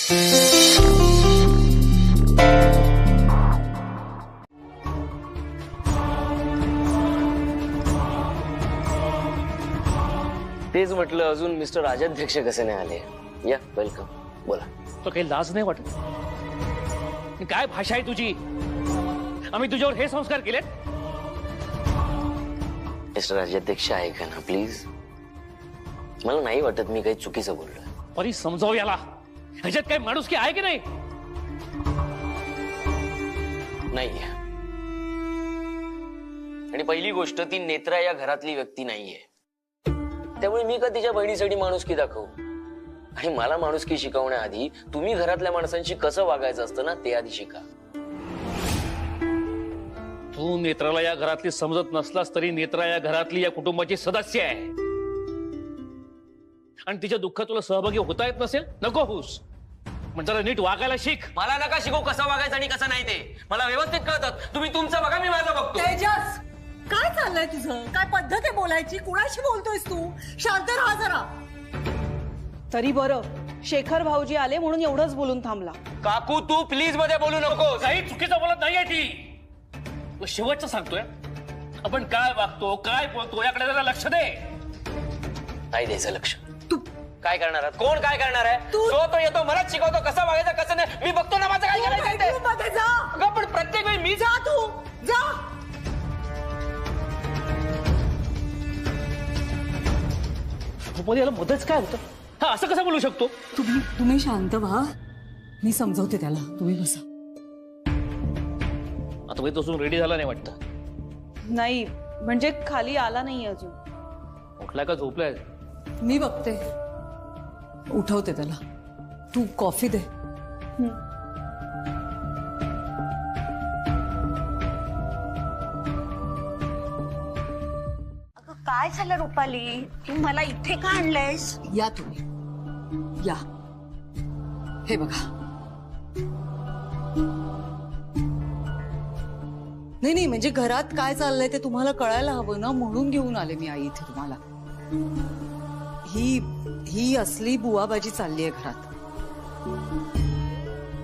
तेच म्हटलं, अजून मिस्टर राजाध्यक्ष कसे नाही आले? या, वेलकम. बोला. तो काही लाज नाही वाटत? काय भाषा आहे तुझी? आम्ही तुझ्यावर हे संस्कार केलेत? मिस्टर राजाध्यक्ष ऐका ना प्लीज. मला नाही वाटत मी काही चुकीचं बोललोय. परी समजाव याला. ह्याच्यात काही माणुसकी आहे की नाही? नाहीये. आणि पहिली गोष्ट, ती नेत्रा या घरातली व्यक्ती नाहीये. त्यामुळे मी का तिच्या बहिणीसाठी माणुसकी दाखवू? आणि मला माणुसकी शिकवण्याआधी तुम्ही घरातल्या माणसांशी कसं वागायचं असतं ना, ते आधी शिका. तू नेत्राला या घरातली समजत नसलास तरी नेत्रा या घरातली, या कुटुंबाची सदस्य आहे. आणि तिच्या दुःखात तुला सहभागी होता येत नसेल, नको होऊस. म्हणजे जरा नीट वागायला शिक. मला नका शिकू कसं वागायचं आणि कसं नाही ते. मला व्यवस्थित कळतात. तुम्ही तुमचं बघा, मी माझं बघतो. तेजस, काय चाललंय तुझं? काय पद्धत आहे बोलायची? कुणाशी बोलतोयस तू? शांत राहा जरा. तरी बरं, शेखर भाऊजी आले म्हणून एवढंच बोलून थांबला. काकू, तू प्लीज मध्ये बोलू नको. काही चुकीचं बोलत नाहीये ती. तो शेवटचं सांगतोय, आपण काय वागतो, काय बोलतो याकडे जरा लक्ष दे. नाही द्यायचं लक्ष. तू काय करणार आहात? कोण काय करणार आहे? तो येतो, मलाच शिकवतो कसं वागायचं कसं नाही. मी बघतो ना माझं काय करायचं ते. तू मध्ये जा. अगं, पण प्रत्येक वेळी मी जा, तू जा. याला मदत काय होतं? हा, असं कसं बोलू शकतो? तुम्ही शांत व्हा. मी समजवते त्याला. तुम्ही बसा. आता मी तो रेडी झाला नाही वाटतं. नाही म्हणजे खाली आला नाही अजून. उठलाय का झोपलाय? मी बघते, उठवते त्याला. तू कॉफी दे. काय झालं रुपाली? तू मला इथे का आणलंयस? या तुम्ही या. हे बघा. नाही म्हणजे घरात काय चाललंय ते तुम्हाला कळायला हवं ना, म्हणून घेऊन आले मी आई इथे तुम्हाला. ही असली बुवाबाजी चालली आहे घरात.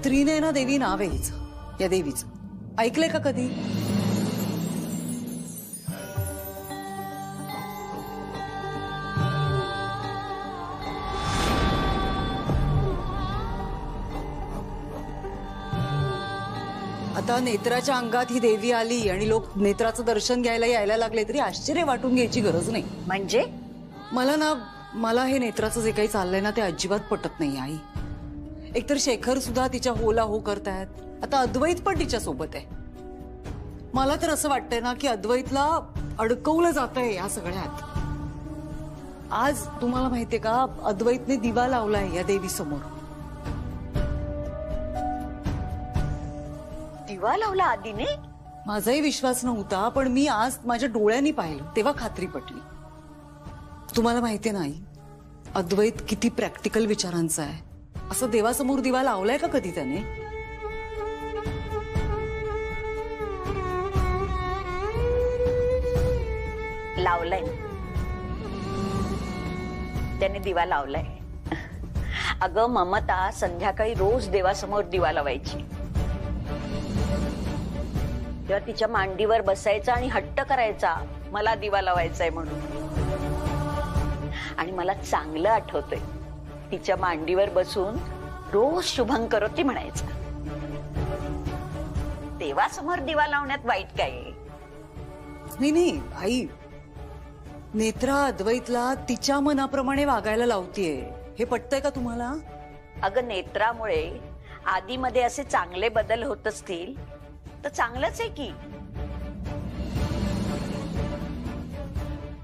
त्रिनयना देवी नाव आहे हिचं, या देवीचं. ऐकलंय का कधी? आता नेत्राच्या अंगात ही देवी आली आणि लोक नेत्राचं दर्शन घ्यायला यायला लागले तरी आश्चर्य वाटून घ्यायची गरज नाही. म्हणजे मला हे नेत्राचं जे काही चाललंय ना, ते अजिबात पटत नाही आई. एकतर शेखर सुद्धा तिच्या होला हो करतायत. आता अद्वैत पण तिच्या सोबत आहे. मला तर असं वाटतंय ना की अद्वैतला अडकवलं जातंय या सगळ्यात. आज तुम्हाला माहितीये का, अद्वैतने दिवा लावलाय या देवी समोर. दिवा लावला आधीने? माझाही विश्वास नव्हता, पण मी आज माझ्या डोळ्यांनी पाहिलं तेव्हा खात्री पटली. तुम्हाला माहितीये नाही, अद्वैत किती प्रॅक्टिकल विचारांचा आहे. असं देवासमोर दिवा लावलाय का कधी त्याने? लावलाय. त्याने दिवा लावलाय. अगं ममता संध्याकाळी रोज देवासमोर दिवा लावायची. तेव्हा तिच्या मांडीवर बसायचा आणि हट्ट करायचा, मला दिवा लावायचाय म्हणून. आणि मला चांगलं आठवतंय, तिच्या मांडीवर बसून रोज शुभंकरोती म्हणायचा. देवासमोर दिवा लावण्यात वाईट काय? नाही आई, नेत्रा अद्वैतला तिच्या मनाप्रमाणे वागायला लावतीये. हे पटतंय का तुम्हाला? अगं नेत्रामुळे आधीमध्ये असे चांगले बदल होत असतील तर चांगलंच आहे की.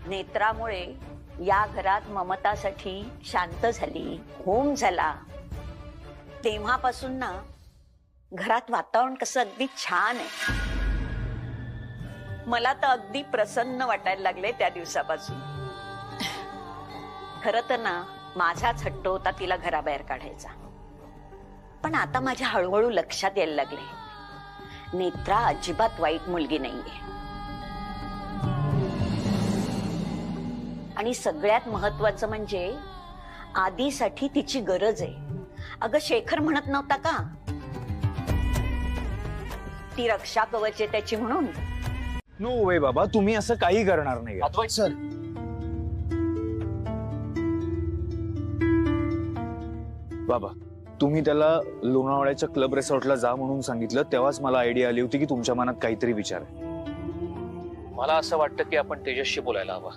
नेत्रामुळे या घरात ममतासाठी शांत झाली, होम झाला. तेव्हापासून ना घरात वातावरण कसं अगदी छान आहे. मला तर अगदी प्रसन्न वाटायला लागले त्या दिवसापासून. खरं तर ना माझाच हट्ट होता तिला घराबाहेर काढायचा. पण आता माझ्या हळूहळू लक्षात यायला लागले, नेत्रा अजिबात वाईट मुलगी नाहीये. आणि सगळ्यात महत्वाचं म्हणजे आधीसाठी तिची गरज आहे. अगं शेखर म्हणत नव्हता का, ती रक्षा कवच आहे त्याची म्हणून. नो वे बाबा, तुम्ही असं काही करणार नाही. अद्वैत सर, बाबा, तुम्ही त्याला लोणावळ्याच्या क्लब रिसॉर्टला जा म्हणून सांगितलं तेव्हाच मला आयडिया आली होती की तुमच्या मनात काहीतरी विचार आहे. मला असं वाटतं की आपण तेजसशी बोलायला हवा.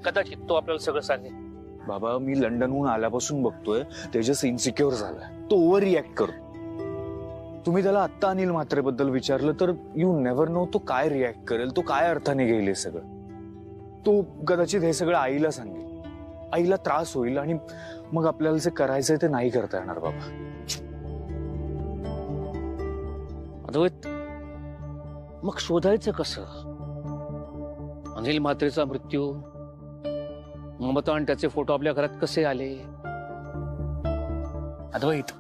कदाचित तो आपल्याला सगळं सांगेल. बाबा, मी लंडनहून आल्यापासून बघतोय तेजस इन्सिक्युअर झालाय, तो ओव्हर रिॲक्ट करतो. तुम्ही त्याला आत्ता अनिल म्हात्रेबद्दल विचारलं तर यू नेव्हर नो तो काय रिॲक्ट करेल, तो काय अर्थाने घेईल हे सगळं. तो कदाचित हे सगळं आईला सांगेल, आईला त्रास होईल आणि मग आपल्याला जे करायचंय ते नाही करता येणार. बाबा, अद्वैत, मग शोधायचं कसं? अनिल म्हात्रेचा मृत्यू, ममता आणि त्याचे फोटो आपल्या घरात कसे आले? अद्वैत,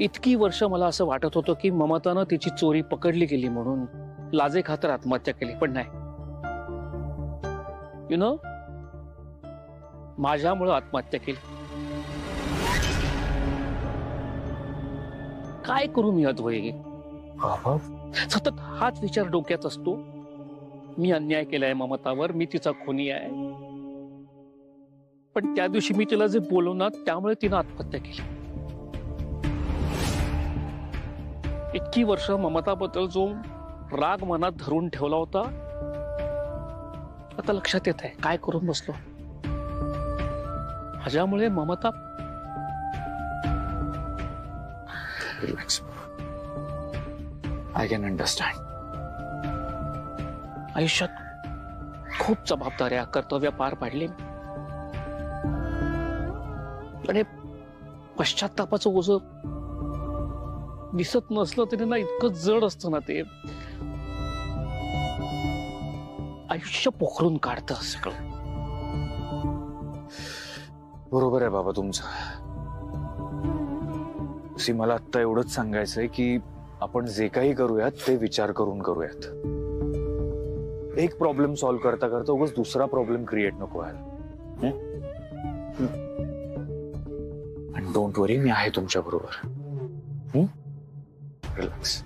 इतकी वर्ष मला असं वाटत होतं की ममतानं तिची चोरी पकडली गेली म्हणून लाजे खातर आत्महत्या केली, पण नाही. यु नो, माझ्यामुळं आत्महत्या केली. काय करू मी अद्वैत? बाबा, सतत हाच विचार डोक्यात असतो. मी अन्याय केलाय ममतावर, मी तिचा खुनी आहे. पण त्या दिवशी मी तिला जे बोललो ना, त्यामुळे तिनं आत्महत्या केली. इतकी वर्ष ममताबद्दल जो राग मनात धरून ठेवला होता, आता लक्षात येत आहे काय करून बसलो. माझ्यामुळे Mamata. Relax, I can understand. आयुष्यात खूप जबाबदाऱ्या, कर्तव्य पार पाडली आणि पश्चात्तापाचं ओझं दिसत नसलं तरी ना इतकं जड असतं ना ते. आयुष्य पोखरून काढतं सगळं. बरोबर आहे बाबा तुमचं. मला आत्ता एवढंच सांगायचंय की आपण जे काही करूयात ते विचार करून करूयात. एक प्रॉब्लेम सॉल्व्ह करता करता उगाच दुसरा प्रॉब्लेम क्रिएट नको व्हायला. आणि डोंट वरी, मी आहे तुमच्या बरोबर. रिलॅक्स,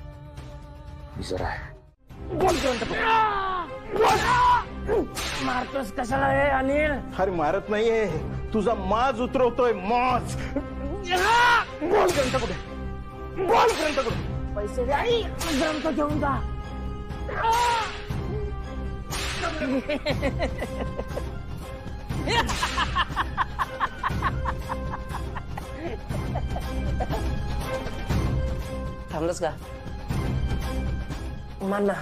मी जरा आहे. मारतोस कशाला हे अनिल? अरे मारत नाहीये, तुझा माज उतरवतोय, माज. बोल ग्रंथ कुठे, बोल ग्रंथ कुठे? पैसे दे आई, ग्रंथ घेऊन जा. थांबलंस का? मार ना,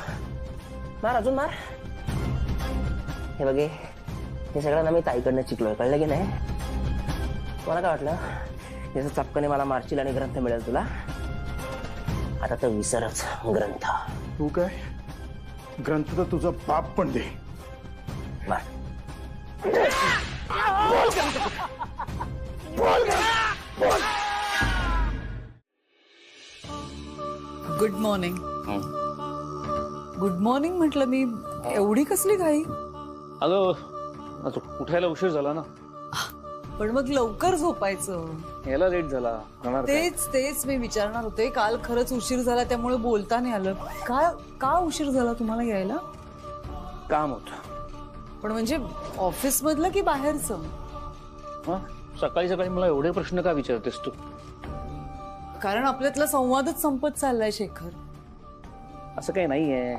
मार, अजून मार. हे बघे, हे सगळं ना मी ताईकडनं शिकलोय, कळलं की नाही? मला काय वाटलं जसं चपकने मला मारशील आणि ग्रंथ मिळेल तुला. आता तर विसरच ग्रंथ. तू काय, ग्रंथ तर तुझा बाप पण दे. मार. Good morning. गुड मॉर्निंग म्हटलं मी, एवढी कसली घाई? अगं, आता उठायला उशीर झाला ना. पण मग लवकर झोपायचं. यायला लेट झाला. होणार काय? तेच मी विचारणार होते. काल खरंच उशीर झाला त्यामुळे बोलता नाही आलं. का उशीर झाला तुम्हाला यायला? काम होत. पण म्हणजे ऑफिस मधलं की बाहेरचं? सकाळी सकाळी मला एवढे प्रश्न का विचारतेस तू? कारण आपल्यातला संवादच संपत चाललाय शेखर. असं काही नाहीये.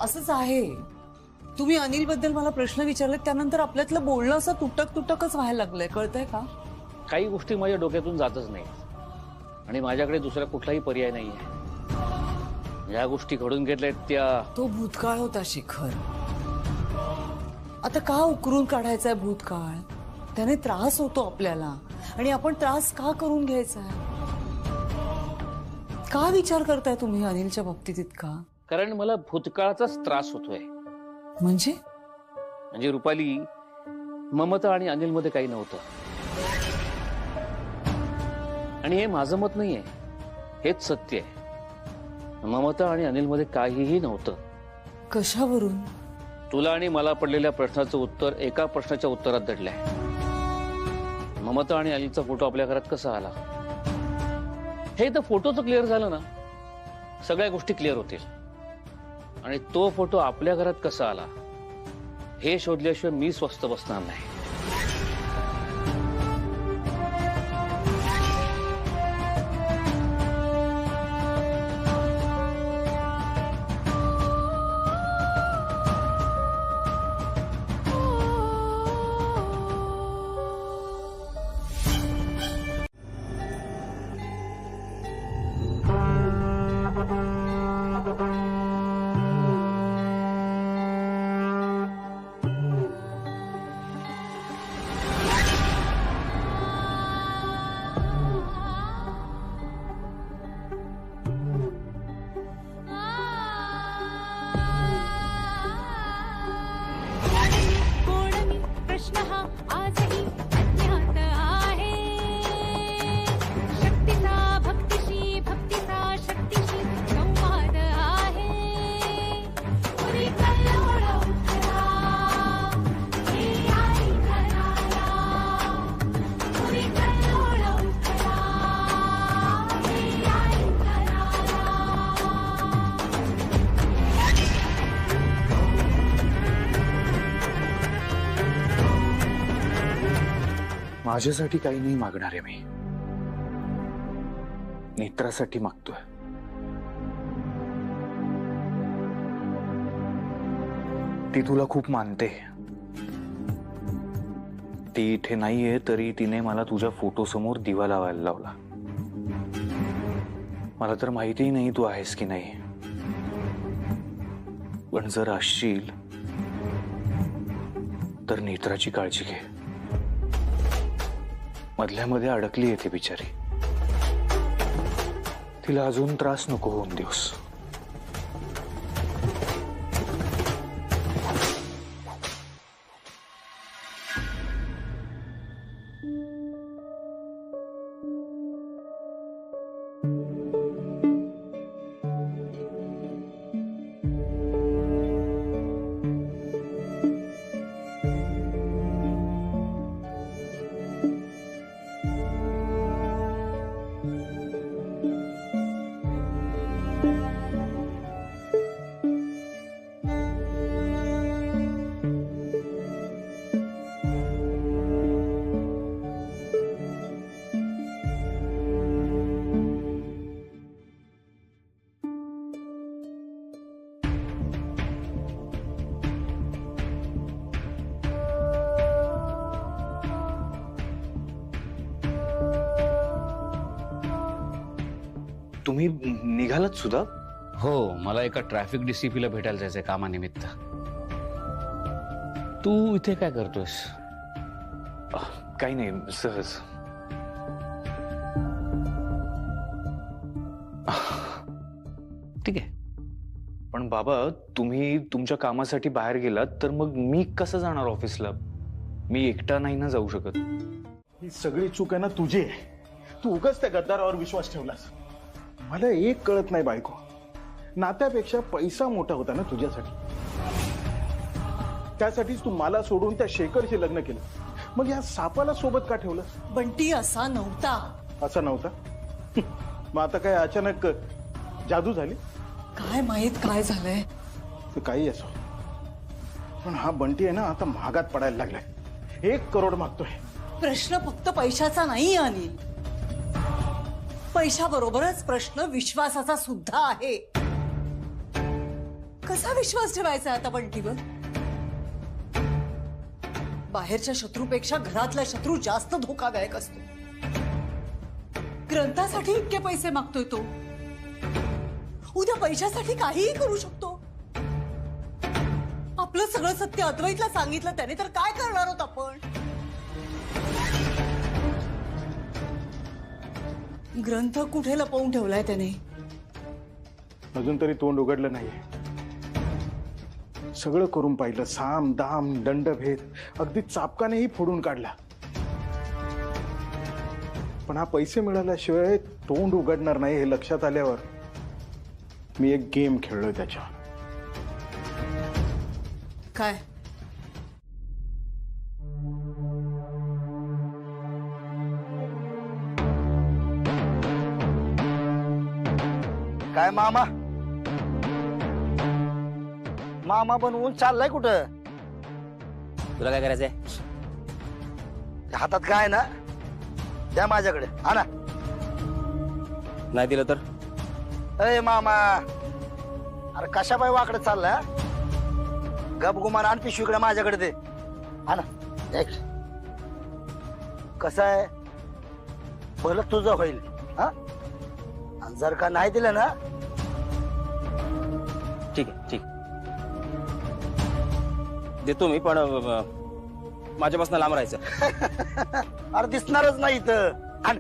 असंच आहे. तुम्ही अनिल बद्दल मला प्रश्न विचारले त्यानंतर आपल्यातलं बोलणं असं तुटकच व्हायला लागलंय, कळतंय का? काही गोष्टी माझ्या डोक्यातून जातच नाही आणि माझ्याकडे दुसरा कुठलाही पर्याय नाहीये. ज्या गोष्टी घडून घेतल्यात त्या. तो भूतकाळ होता शेखर. आता का उकरून काढायचाय भूतकाळ? त्याने त्रास होतो आपल्याला आणि आपण त्रास का करून घ्यायचा? का विचार करताय तुम्ही अनिलच्या बाबतीत इतका? कारण मला भूतकाळाचाच त्रास होतोय. म्हणजे रुपाली, ममता आणि अनिल मध्ये काही नव्हतं. आणि हे माझं मत नाहीये, हेच सत्य आहे. ममता आणि अनिल मध्ये काहीही नव्हतं. कशावरून? तुला आणि मला पडलेल्या प्रश्नाचं उत्तर एका प्रश्नाच्या उत्तरात दडलंय. ममता आणि अनिलचा फोटो आपल्या घरात कसा आला? हे तर फोटोचं क्लिअर झालं ना, सगळ्या गोष्टी क्लिअर होतील. आणि तो फोटो आपल्या घरात कसा आला हे शोधल्याशिवाय मी स्वस्त बसणार नाही. प्रश्नः आजही अज्ञात आहे. शक्तीचा भक्तीशी, भक्तीचा शक्तीशी संवाद आहे. पुरी कल्लोळ उठला, हे आई घराला. पुरी कल्लोळ उठला, हे आई घराला. माझ्यासाठी काही नाही मागणार आहे मी. नेत्रासाठी मागतोय. ती तुला खूप मानते. ती इथे नाहीये तरी तिने मला तुझ्या फोटो समोर दिवा लावायला लावला. मला तर माहितीही नाही तू आहेस की नाही, पण जर असशील तर नेत्राची काळजी घे. मधल्या मध्ये अडकली येते बिचारी. तिला अजून त्रास नको होऊन देऊस. तुम्ही निघालात सुद्धा? हो, मला एका ट्रॅफिक डीसीपीला भेटायला जायचंय कामानिमित्त. तू इथे काय करतोयस? काही नाही, सहज. ठीक आहे. पण बाबा, तुम्ही तुमच्या कामासाठी बाहेर गेलात तर मग मी कसं जाणार ऑफिसला? मी एकटा नाही ना जाऊ शकत. ही सगळी चूक आहे ना तुझी आहे. तू उगाच त्या गद्दारावर विश्वास ठेवलास. मला एक कळत नाही बायको, नात्यापेक्षा पैसा मोठा होता ना तुझ्यासाठी. त्यासाठीच तू मला सोडून त्या शेखरशी लग्न केलं. मग या सापाला सोबत का ठेवलं? बंटी असा नव्हता. असं नव्हता? मग आता काय अचानक जादू झाली? काय माहित काय झालंय. ते काही असो, पण हा बंटी आहे ना आता महागात पडायला लागलाय. 1 करोड मागतोय. प्रश्न फक्त पैशाचा नाही अनिल, पैशाबरोबरच प्रश्न विश्वासाचा सुद्धा आहे. कसा विश्वास ठेवायचा आता बंटीवर? बाहेरच्या शत्रूपेक्षा घरातला शत्रू जास्त धोकादायक असतो. ग्रंथासाठी इतके पैसे मागतोय तो. उद्या पैशासाठी काहीही करू शकतो. आपलं सगळं सत्य अद्वैतला सांगितलं त्याने तर काय करणार आहोत आपण? ग्रंथ कुठे लपवून ठेवलाय त्याने? अजून तरी तोंड उघडलं नाहीये. सगळं करून पाहिलं, साम दाम दंडभेद अगदी चापकानेही फोडून काढला. पण हा पैसे मिळाल्याशिवाय तोंड उघडणार नाही हे लक्षात आल्यावर मी एक गेम खेळलोय त्याच्यावर. काय? काय मामा मामा बनवून चाललाय कुठं? तुला काय करायचंय? हातात काय ना द्या माझ्याकडे आणा. नाही दिलं तर? अय मामा अरे कशा बाय वाकडे चाललाय? गप गुमान आण पिशवीकडे माझ्याकडे दे. आणा कसं आहे भलं तुझं होईल हा. आणि जर का नाही दिलं ना ठीक आहे ठीक देतो मी, पण माझ्यापासून लांब राहायचं. अरे दिसणारच नाही इथं. आण.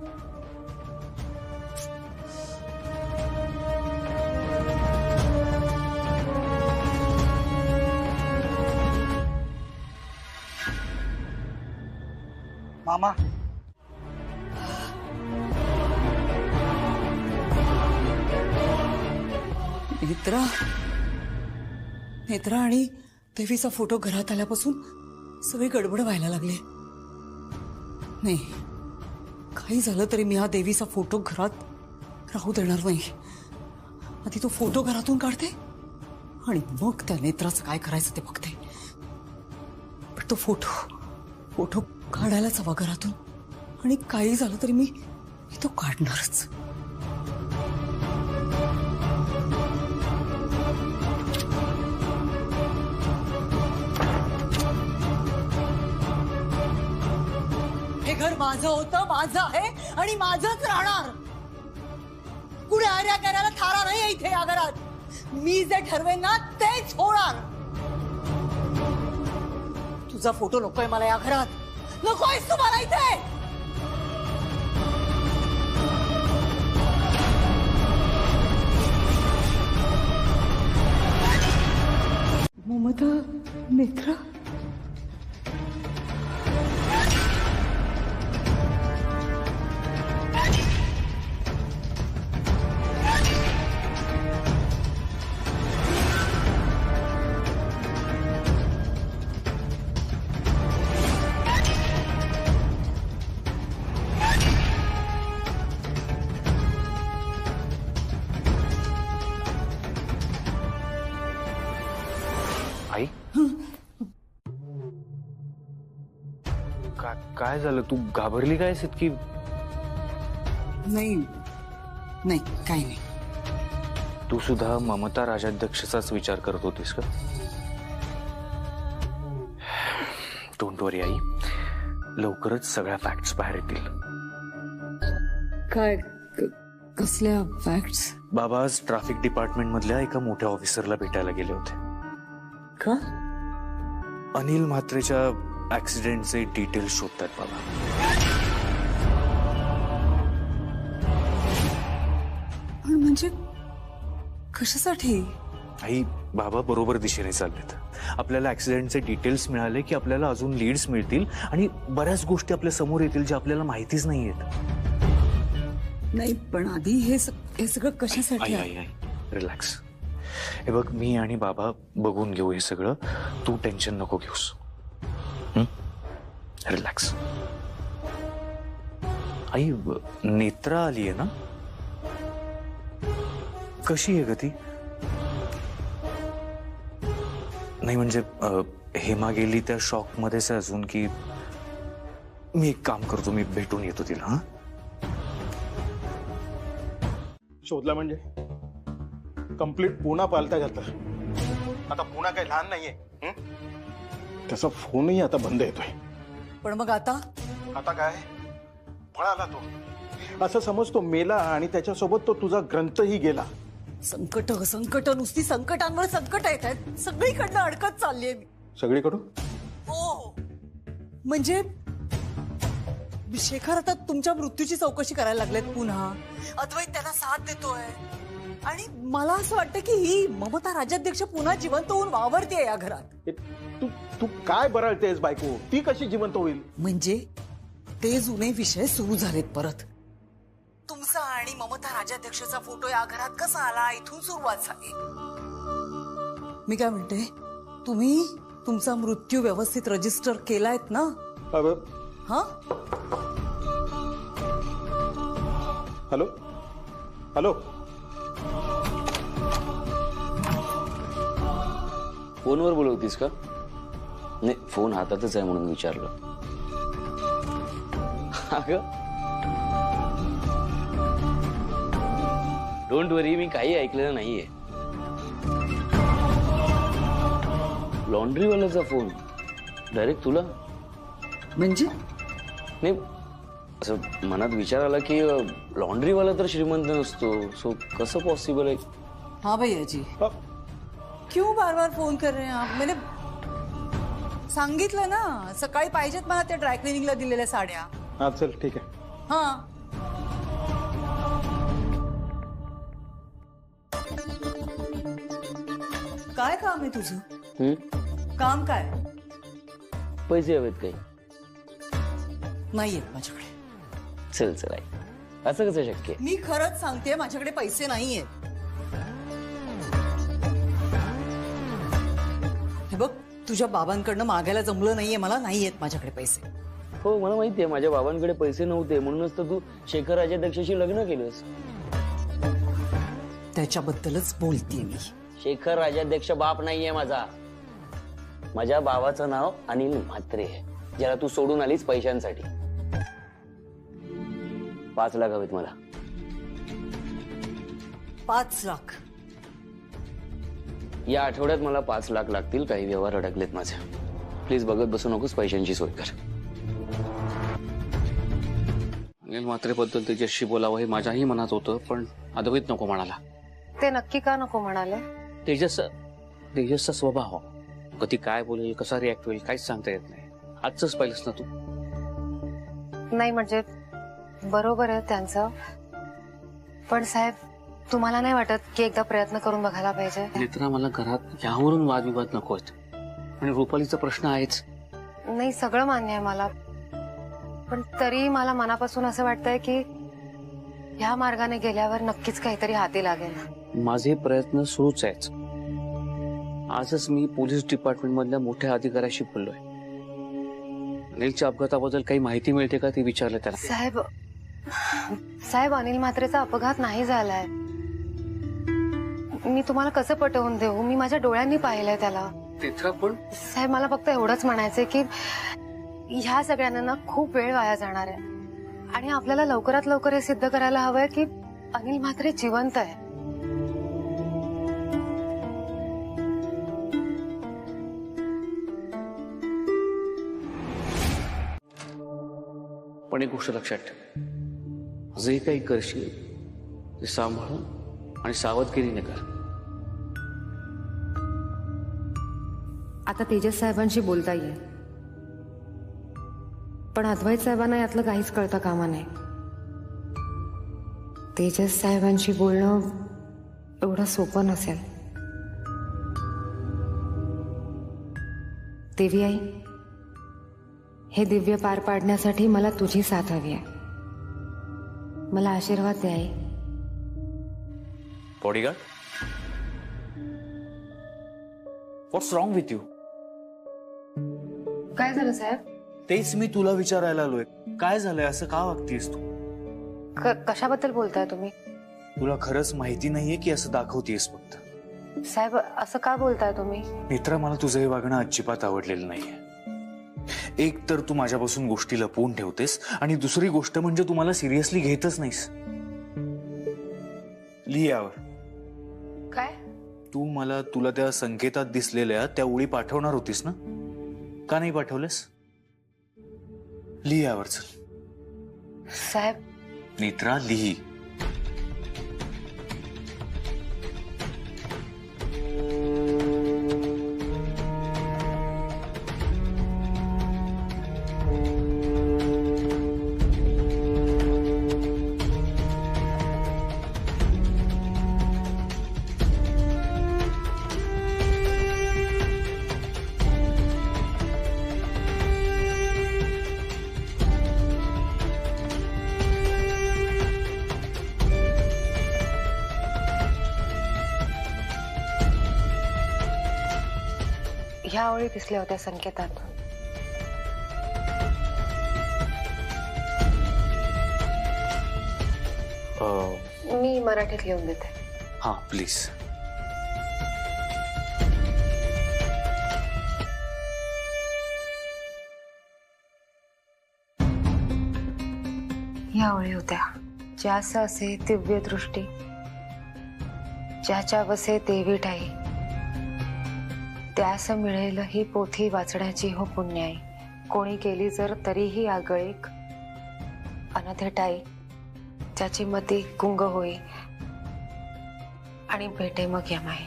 मामा नेत्रा नेत्रा आणि देवीचा फोटो घरात आल्यापासून सगळी गडबड व्हायला लागले. नाही काही झालं तरी मी हा देवीचा फोटो घरात राहू देणार नाही. आधी तो फोटो घरातून काढते आणि मग त्या नेत्राचं काय करायचं ते बघते. पण तो फोटो काढायलाच हवा घरातून. आणि काही झालं तरी मी तो काढणारच. हे घर माझं होतं, माझं आहे आणि माझंच राहणार. कुठे आर्या करायला थारा नाही इथे या घरात. मी जे ठरवेन ना तेच होणार. तुझा फोटो नकोय मला या घरात. नकोयस तुम्हाला इथे. ममता नेत्रा आई काय झालं? तू घाबरली काय इतकी? नाही नाही काही नाही. तू सुद्धा ममता राजाध्यक्षाचाच विचार करत होतीस का? डोंट वरी आई, लवकरच सगळ्या फॅक्ट्स बाहेर येतील. काय कसल्या फॅक्ट्स? बाबा आज ट्रॅफिक डिपार्टमेंट मधल्या एका मोठ्या ऑफिसरला भेटायला गेले होते. का? अनिल म्हात्रेच्या ऍक्सिडेंटचे डिटेल्स शोधतात बाबा. म्हणजे कशासाठी? आई बाबा बरोबर दिशेने चाललेत. आपल्याला ऍक्सिडेंटचे डिटेल्स मिळाले की आपल्याला अजून लीड्स मिळतील आणि बऱ्याच गोष्टी आपल्या समोर येतील ज्या आपल्याला माहितीच नाहीयेत. नाही पण आधी हे सगळं कशासाठी? आई रिलॅक्स. हे बघ मी आणि बाबा बघून घेऊ हे सगळं. तू टेन्शन नको घेऊस. रिलॅक्स. आई नेत्रा आली आहे ना? कशी आहे ग ती? नाही म्हणजे हेमा गेली त्या शॉक मध्येच अजून की? मी एक काम करतो, मी भेटून येतो तिला. हा शोधला म्हणजे कंप्लीट पुणा पालता घातला. आता पुणा काही लहान नाहीये. त्याचा फोनही आता बंद येतोय. पण मग आता काय पळाला तो. असं समज तो मेला आणि त्याच्यासोबत तो तुझा ग्रंथही गेला. संकट नुसती संकटांवर संकट येत आहेत. सगळीकडनं अडकत चाललीये मी. सगळीकडून? हो म्हणजे शेखर आता तुमच्या मृत्यूची चौकशी करायला लागलेत पुन्हा. अद्वैत त्याला साथ देतोय आणि मला असं वाटतं की ही ममता राज्याध्यक्ष पुन्हा जिवंत होऊन वावरते या घरात. तू काय बरळतेस बायको? ती कशी जिवंत होईल? म्हणजे ते जुने विषय सुरू झालेत परत. तुमचा आणि ममता राज्याध्यक्षाचा फोटो या घरात कसा आला इथून सुरुवात झाली. मी काय म्हणते, तुम्ही तुमचा मृत्यू व्यवस्थित रजिस्टर केलायत ना? हा हॅलो हॅलो फोनवर बोलवतीस का? नाही, फोन हातातच आहे म्हणून विचारलं. अगं डोंट वरी, मी काही ऐकलेलं नाहीये. लॉन्ड्रीवाल्याचा फोन डायरेक्ट तुला? म्हणजे नाही, असं मनात विचार आला की लॉन्ड्रीवाला तर श्रीमंत नसतो, सो कसं पॉसिबल आहे? हाँ भैया जी, क्यों बार बार फोन कर रहे हैं आप? मैंने सांगितलं ना, सकाळी पाहिजेत मला त्या ड्राय क्लिनिंगला दिलेल्या साड्या. हा चल ठीक आहे. हाँ काय काम आहे तुझं? काम काय? पैसे हवेत काही? नाहीयेत माझ्याकडे. चल चल आई, असं कसं शक्य आहे? मी खरंच सांगते, माझ्याकडे पैसे नाहीयेत. हे बघ, तुझ्या बाबांकडनं मागायला जमलं नाहीये मला, नाहीयेत माझ्याकडे पैसे. हो मला माहिती आहे, माझ्या बाबांकडे पैसे नव्हते म्हणूनच तर तू शेखर राजाध्यक्षाशी लग्न केलंस. त्याच्याबद्दलच बोलतीये मी. शेखर राजाध्यक्ष बाप नाहीये माझा. माझ्या बाबाचं नाव अनिल म्हात्रे आहे, ज्याला तू सोडून आलीस पैशांसाठी. 5 लाख हवेत मला. 5 लाख? या आठवड्यात मला 5 लाख लागतील. काही व्यवहार अडकलेत माझे. प्लीज बघत बसू नकोस, पैशांची सोय कर. अनिल म्हात्रेबद्दल त्याच्याशी बोलावं हे माझ्याही मनात होतं, पण अद्वैत नको म्हणाला. ते नक्की का नको म्हणाले? तेजसचा स्वभाव, कधी काय बोलेल, कसा रिॲक्ट होईल काहीच सांगता येत नाही. आजच पाहिलंस ना तू. नाही म्हणजे बरोबर आहे त्यांचं, पण साहेब तुम्हाला नाही वाटत की एकदा प्रयत्न करून बघायला पाहिजे? नेत्रा, मला घरात यावरून वादविवाद नको आहेत. आणि रुपालीचा प्रश्न आहेच. नाही, सगळं मान्य आहे मला, पण तरी मला मनापासून असं वाटतंय की ह्या मार्गाने गेल्यावर नक्कीच काहीतरी हाती लागेल. माझे प्रयत्न सुरूच आहेत. आजच मी पोलीस डिपार्टमेंट मधल्या मोठ्या अधिकाऱ्याशी बोललोय. अनिलच्या अपघाताबद्दल काही माहिती मिळते का ते विचारलं त्याला. साहेब अनिल म्हात्रेचा अपघात नाही झालाय. मी तुम्हाला कसं पटवून देऊ? मी माझ्या डोळ्यांनी पाहिलंय त्याला. नेत्रा, पण साहेब मला फक्त एवढंच म्हणायचंय की ह्या सगळ्यांना ना खूप वेळ वाया जाणार आहे आणि आपल्याला लवकरात लवकर हे सिद्ध करायला हवंय की अनिल म्हात्रे जिवंत आहे. पण एक गोष्ट लक्षात ठेव, जे काही करशील ते सांभाळून आणि सावधगिरीने कर. आता तेजस साहेबांशी बोलता येईल, पण अद्वैत साहेबांना यातलं काहीच कळता कामा नये. तेजस साहेबांशी बोलणं एवढं सोपं नसेल. देवी आई, हे दिव्य पार पाडण्यासाठी मला तुझी साथ हवी आहे. मला आशीर्वाद दे आई. Bodyguard, what's wrong with you? काय झालं साहेब? तेच मी तुला विचारायला आलोय. काय झालंय? असं का वागतीयस तू? कशाबद्दल बोलताय तुम्ही? तुला खरंच माहिती नाहीये की असं दाखवतीयस फक्त? साहेब असं का बोलताय तुम्ही? मित्रा, मला तुझं हे वागणं अजिबात आवडलेलं नाहीये. एक तर तू माझ्यापासून गोष्टी लपवून ठेवतेस आणि दुसरी गोष्ट म्हणजे तू मला सिरियसली घेतच नाहीस. लिहावर काय? तू मला तुला त्या संकेतात दिसलेल्या त्या ओळी पाठवणार होतीस ना? का नाही पाठवलेस? लिहावर चल. साहेब नेत्रा, लिही. ह्या ओळी दिसल्या होत्या संकेतात. मी मराठीत लिहून देते. हा प्लीज. ह्या ओळी होत्या. ज्यास असे दिव्य दृष्टी, ज्याच्या वसे देवी ठाई, त्यास मिळेल ही पोथी वाचण्याची हो पुण्याई. कोणी केली जर तरीही आगळीक अनथेटाई, ज्याची मती कुंग होई आणि भेटे मग यमाई.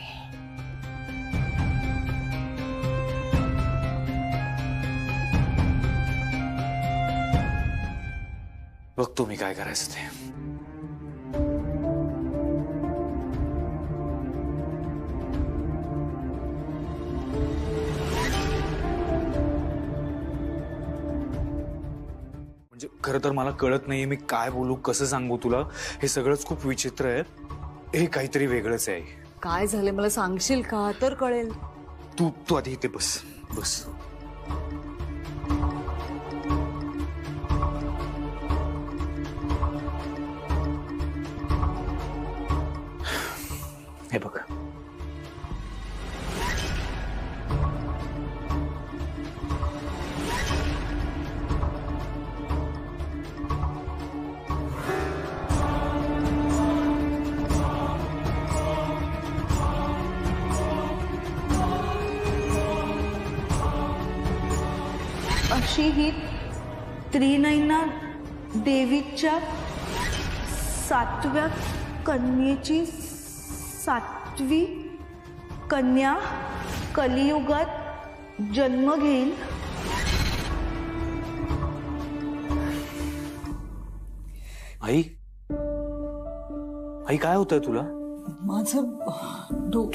बघतो मी काय करायचं ते. म्हणजे खरं तर मला कळत नाहीये मी काय बोलू, कसं सांगू तुला. हे सगळंच खूप विचित्र आहे. हे काहीतरी वेगळंच आहे. काय झालं मला सांगशील का तर कळेल. तू तू आधी इथे बस बस. हे बघ, अशी ही त्रिनयना देवीच्या 7व्या कन्येची 7वी कन्या कलियुगात जन्म घेईल. आई आई काय होतंय तुला? माझं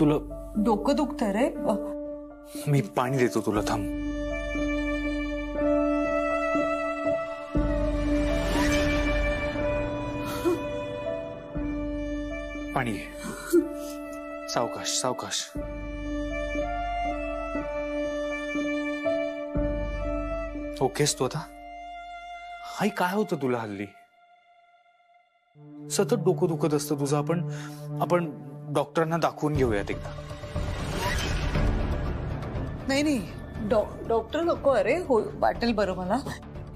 तुला डोकं दुखतंय रे. मी पाणी देतो तुला, थांब. पाणी घे. सावकाश सावकाश. ओकेस तू आता? आई काय होतं तुला हल्ली? सतत डोकं दुखत असतं तुझं. आपण डॉक्टरांना दाखवून घेऊयात एकदा. नाही नाही डॉक्टर नको. अरे हो वाटेल बरं मला.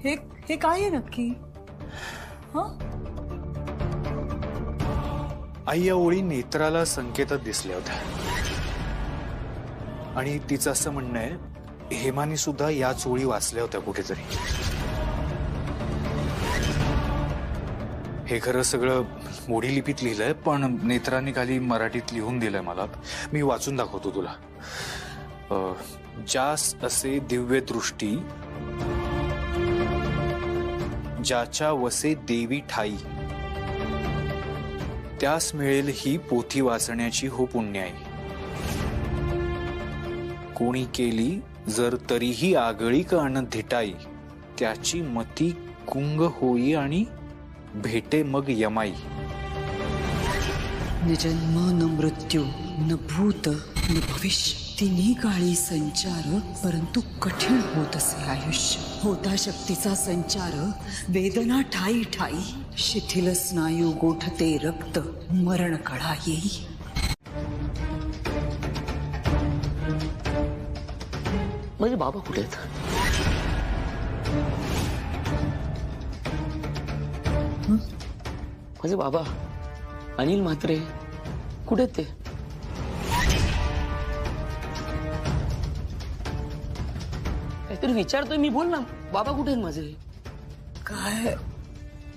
हे हे काय आहे नक्की? हा आई या ओळी नेत्राला संकेतात दिसल्या होत्या आणि तिचं असं म्हणणं आहे हेमाने सुद्धा याच ओळी वाचल्या होत्या कुठेतरी. हे खरं सगळं मोडी लिपीत लिहिलंय पण नेत्राने खाली मराठीत लिहून दिलंय मला. मी वाचून दाखवतो तुला. ज्यास असे दिव्य दृष्टी, ज्याच्या वसे देवी ठाई, त्यास मिळेल ही पोथी वाचण्याची हो पुण्याई. कोणी केली जर तरीही आगळीक अनधिटाई, त्याची मती कुंग होई आणि भेटे मग यमाई. न जन्म न मृत्यू न भूत न भविष्य, तिन्ही काळी संचार परंतु कठीण होत असे आयुष्य. होता शक्तीचा संचार वेदना ठाई ठाई, शिथिल स्नायू गोठते रक्त मरण कळा येई. म्हणजे बाबा कुठे आहेत? माझे बाबा अनिल म्हात्रे कुठे आहेत ते? काहीतरी विचारतोय मी. बोल ना बाबा कुठे आहेत माझे? काय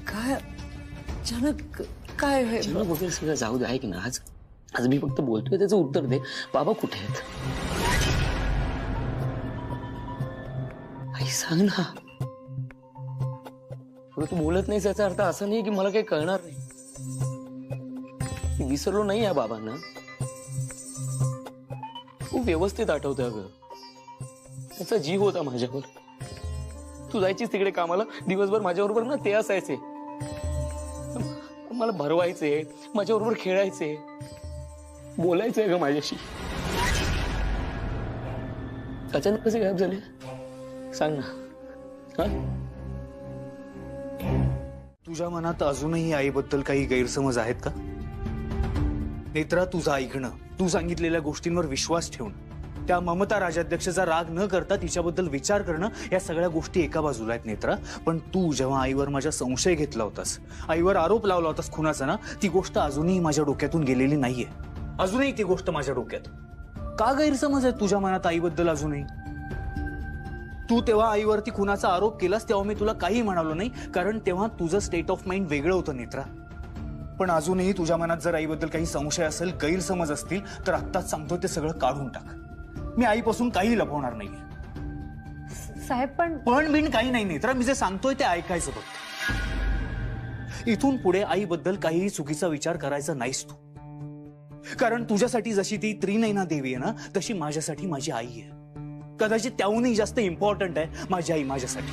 काय अचानक काय आहे? अचानक वगैरे सगळं जाऊ दे. ऐक ना, आज मी फक्त बोलतोय त्याचं उत्तर दे. बाबा कुठे आहेत? आई सांग ना. तू बोलत नाही याचा अर्थ असा नाही की मला काही कळणार नाही. मी विसरलो नाही या बाबांना. खूप व्यवस्थित आठवतोय अगं. त्याचा जीव होता माझ्यावर. तू जायचीस तिकडे कामाला, दिवसभर माझ्याबरोबर ना ते असायचे. मला भरवायचे, माझ्याबरोबर खेळायचे, बोलायचे ग माझ्याशी. अचानक कसे गायब झाले सांग ना. हा, तुझ्या मनात अजूनही आईबद्दल काही गैरसमज आहेत का? नेत्रा, तुझं ऐकणं, तू सांगितलेल्या गोष्टींवर विश्वास ठेवणं त्या ममता राजाध्यक्षाचा राग न करता तिच्याबद्दल विचार करणं, या सगळ्या गोष्टी एका बाजूला आहेत नेत्रा. पण तू जेव्हा आईवर माझ्या संशय घेतला होतास, आईवर आरोप लावला होतास खुनाचा ना, ती गोष्ट अजूनही माझ्या डोक्यातून गेलेली नाहीये. अजूनही ती गोष्ट माझ्या डोक्यात. का गैरसमज आहे तुझ्या मनात आईबद्दल अजूनही? तू तेव्हा आईवरती खुनाचा आरोप केलास तेव्हा मी तुला काही म्हणालो नाही, कारण तेव्हा तुझं स्टेट ऑफ माइंड वेगळं होतं नेत्रा. पण अजूनही तुझ्या मनात जर आईबद्दल काही संशय असेल, गैरसमज असतील, तर आत्ताच सांगतो ते सगळं काढून टाक. मी आईपासून काही लपवणार नाहीये. साहेब पण बिन काही नाही नेत्रा, मी जे सांगतोय ते ऐकायचं फक्त. इथून पुढे आईबद्दल काहीही चुकीचा विचार करायचा नाहीस तू. कारण तुझ्यासाठी जशी ती त्रिनयना देवी आहे ना, तशी माझ्यासाठी माझी आई आहे. कदाचित त्याहूनही जास्त इम्पॉर्टंट आहे माझी आई माझ्यासाठी.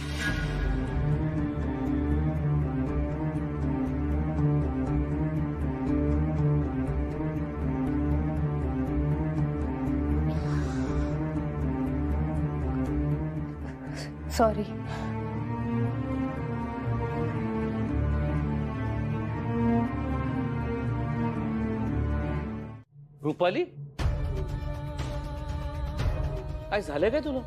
सॉरी. रुपाली, काय झालंय काय तुला?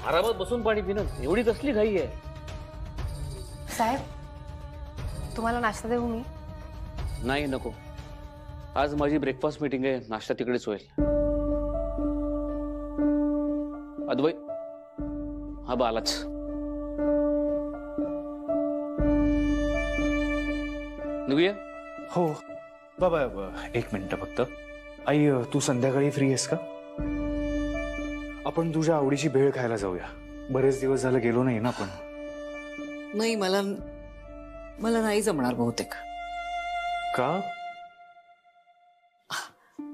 आरामात बसून पाणी पिणं, एवढी कसली घाई आहे? साहेब, तुम्हाला नाश्ता देऊ मी? नाही, नको. आज माझी ब्रेकफास्ट मीटिंग आहे, नाश्ता तिकडेच होईल. अद्वै, हा बालाच. निघूया? हो बाबा, एक मिनिट फक्त. आई, तू संध्याकाळी फ्री आहेस का? आपण तुझ्या आवडीची भेळ खायला जाऊया. बरेच दिवस झाले गेलो नाही ना आपण. नाही, मला नाही जमणार बहुतेक. का?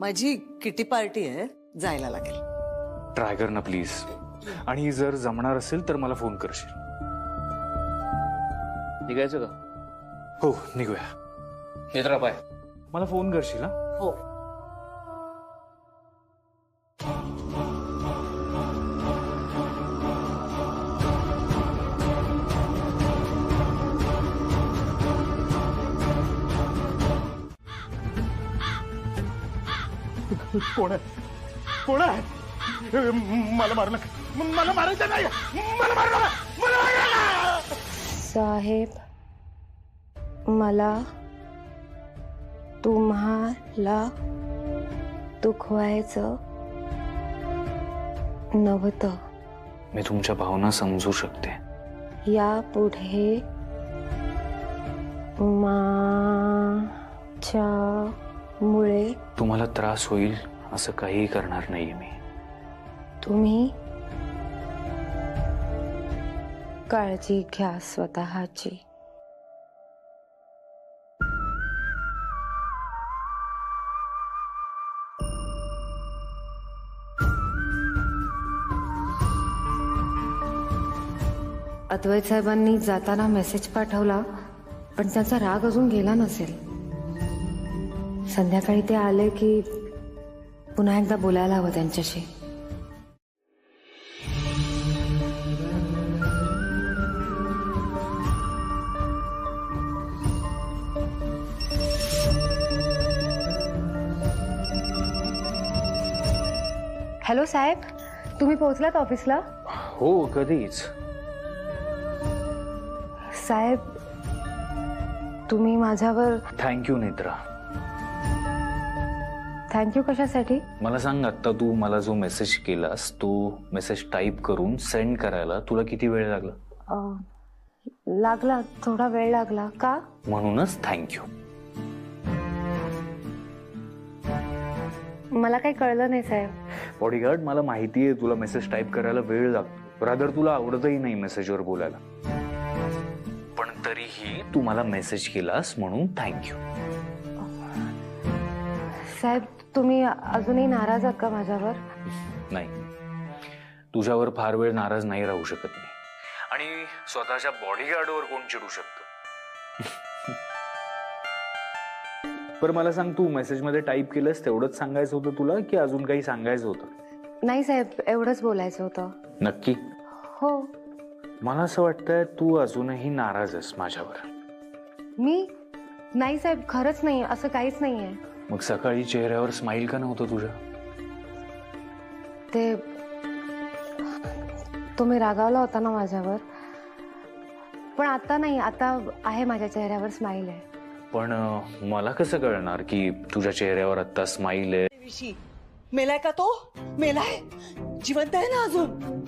माझी किटी पार्टी आहे, जायला लागेल. ट्राय कर ना प्लीज. आणि जर जमणार असेल तर मला फोन करशील. निघायचं का? हो, निघूया. नेत्रा, पाय. मला फोन करशील ना? हो. कोण आहे? कोण आहे? मला मारू नका. मला मारायचं नाही. मला मारू नका. मला मारू नका. साहेब, मला तुम्हाला दुखवायचं नव्हतं. मी तुमच्या भावना समजू शकते. यापुढे माझ्यामुळे तुम्हाला त्रास होईल असं काहीही करणार नाहीये मी. तुम्ही काळजी घ्या स्वतःची. अद्वैत साहेबांनी जाताना मेसेज पाठवला, पण त्यांचा राग अजून गेला नसेल. संध्याकाळी ते आले की पुन्हा एकदा बोलायला हवं त्यांच्याशी. हॅलो साहेब, तुम्ही पोहोचलात ऑफिसला? हो, कधीच. साहेब, तुम्ही माझ्यावर थँक्यू नेत्रा. थँक्यू कशासाठी? मला सांग, आता तू मला जो मेसेज केलास, तो मेसेज टाईप करून सेंड करायला तुला किती वेळ लागला? लागला, थोडा वेळ लागला. का? म्हणूनच थँक्यू. मला काही कळलं नाही साहेब. बॉडीगार्ड, मला माहिती आहे तुला मेसेज टाईप करायला वेळ लागतो. रादर तुला आवडतही नाही मेसेजवर बोलायला, पण तरीही तू मला मेसेज केलास म्हणून थँक्यू. साहेब, तुम्ही अजूनही नाराज आहात का माझ्यावर? नाही, तुझ्यावर फार वेळ नाराज नाही राहू शकत मी. आणि स्वतःच्या बॉडीगार्डवर कोण चिडू शकतो? पर मला सांग, तू मेसेजमध्ये टाईप केलंस तेवढंच सांगायचं होतं तुला, की अजून काही सांगायचं होतं? नाही साहेब, एवढंच बोलायचं होतं. नक्की? हो. मला असं वाटतंय तू अजूनही नाराज आहेस माझ्यावर. मी? नाही साहेब, खरंच नाही, असं काहीच नाहीये. मग सकाळी चेहऱ्यावर स्माइल का नव्हतं तुझ्या? ते तुम्ही रागावला होता ना माझ्यावर, पण आता नाही, आता आहे माझ्या चेहऱ्यावर स्माइल आहे. पण मला कसं कळणार की तुझ्या चेहऱ्यावर आता स्माईल आहे? विशी मेलाय का तो? मेलाय? जिवंत आहे ना अजून?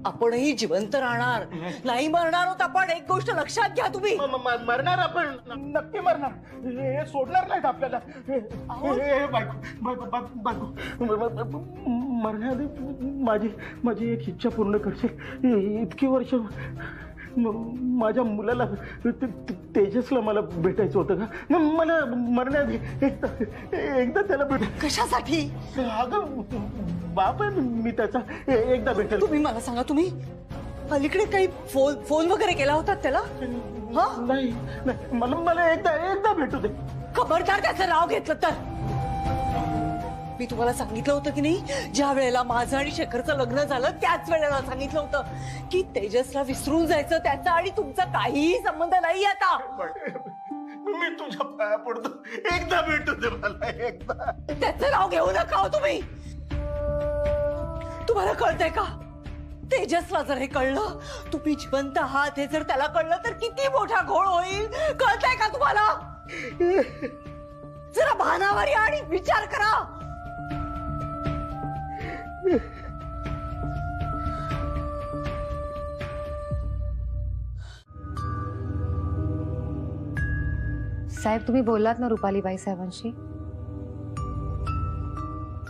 आपणही जिवंत राहणार, नाही मरणार होत आपण. एक गोष्ट लक्षात घ्या तुम्ही. मरणार आपण, नक्की मरणार. हे सोडणार नाहीत आपल्याला. बायको मरण्याआधी माझी एक इच्छा पूर्ण करशील? इतकी वर्ष माझ्या मुलाला तेजसला मला भेटायचं होतं का? मला मरण्याआधी एकदा त्याला कशासाठी? अगं बाप आहे मी त्याचा, एकदा भेटेल. तुम्ही मला सांगा, तुम्ही अलीकडे काही फोन वगैरे केला होता त्याला? नाही, मला एकदा भेटू दे. खबरदार त्याचं नाव घेतलं तर. मी तुम्हाला सांगितलं होतं की नाही, ज्या वेळेला माझं आणि शेखरचं लग्न झालं त्याच वेळेला सांगितलं होतं की तेजसला विसरून जायचं, त्याचा आणि तुमचा काहीही संबंध नाही आता. मी तुझ्या पाया पडतो, एकदा भेटू दे मला, एकदा. त्याचं नाव घेऊ नका हो तुम्ही. तुम्हाला कळतंय का? तेजसला जर हे कळलं तुम्ही जिवंत आहात हे जर त्याला कळलं तर किती मोठा घोळ होईल. कळतंय का तुम्हाला? जरा भानावर या आणि विचार करा. साहेब, तुम्ही बोललात ना रुपालीबाई साहेबांशी?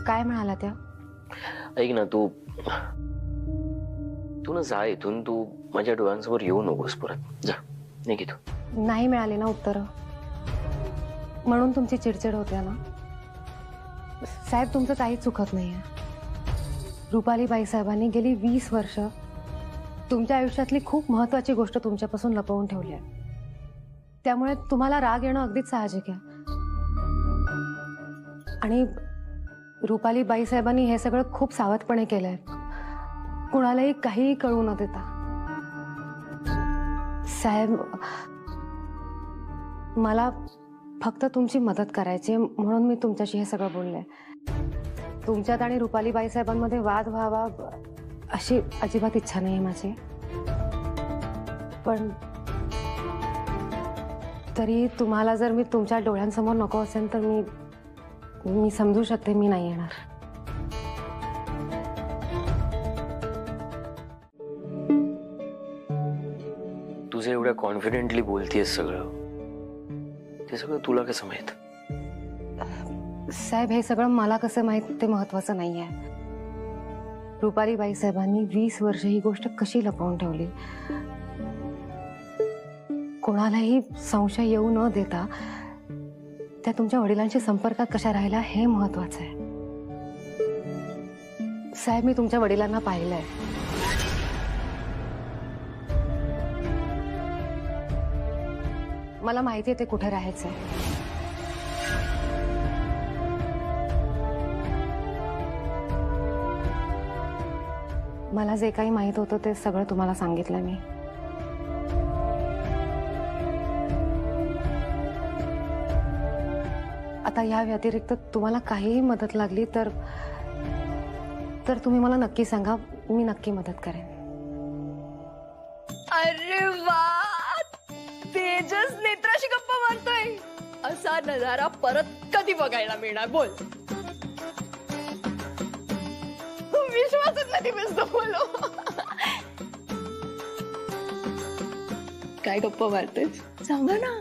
काय म्हणाला त्या? ऐक ना, तू ना जा इथून. तू माझ्या डोळ्यांसमोर येऊ नकोस परत. जा, निघ इथून. नाही मिळाली ना उत्तरं, म्हणून तुमची चिडचिड होते ना? साहेब, तुमचं काहीच चुकत नाहीये. रुपालीबाई साहेबांनी गेली 20 वर्ष तुमच्या आयुष्यातली खूप महत्वाची गोष्ट तुमच्यापासून लपवून ठेवली आहे. त्यामुळे तुम्हाला राग येणं अगदीच साहजिक आहे. आणि रुपालीबाई साहेबांनी हे सगळं खूप सावधपणे केलंय, कुणालाही काहीही कळू न देता. साहेब, मला फक्त तुमची मदत करायची म्हणून मी तुमच्याशी हे सगळं बोलले. तुमच्यात आणि रुपालीबाई साहेबांमध्ये वाद व्हावा अशी अजिबात इच्छा नाही माझी. पण तरी तुम्हाला जर मी तुमच्या डोळ्यांसमोर नको असेल तर मी समजू शकते मी नाही येणार. तुझे एवढ्या कॉन्फिडेंटली बोलतेस सगळं, ते सगळं तुला कसं माहित? साहेब, हे सगळं मला कसं माहित ते महत्वाचं नाहीये. रुपालीबाई साहेबांनी 20 वर्ष ही गोष्ट कशी लपवून ठेवली, कोणालाही संशय येऊ न देता त्या तुमच्या वडिलांशी संपर्कात कशा राहिल्या हे महत्वाचं आहे. साहेब, मी तुमच्या वडिलांना पाहिलंय. मला माहिती आहे ते कुठे राहायचंय. मला जे काही माहित होतं ते सगळं तुम्हाला सांगितलं मी. आता या व्यतिरिक्त तुम्हाला काहीही मदत लागली तर तुम्ही मला नक्की सांगा, मी नक्की मदत करेन. अरे वा, तेजस नेत्राशी गप्पा मारतोय. असा नजारा परत कधी बघायला मिळणार? बोल. विश्वासच नाही बसतो. बोलो, काय गप्पा मारतेस सांगा ना.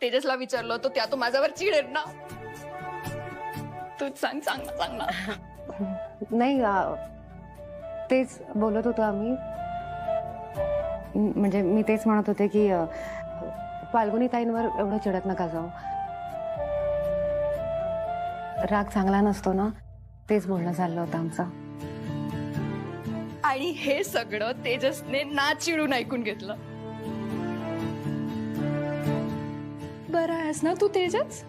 तेजसला विचारलं तर त्या तो माझ्यावर चिडेल ना. तूच सांग ना. नाही, तेच बोलत होतो आम्ही. म्हणजे मी तेच म्हणत होते की फाल्गुनी ताईंवर एवढं चिडत नका जाऊ. राग चांगला नसतो ना, तेच बोलणं चाललं होतं आमचं. आणि हे सगळं तेजसने ना चिडून ऐकून घेतलं. बरं आहेस ना तू Tejas?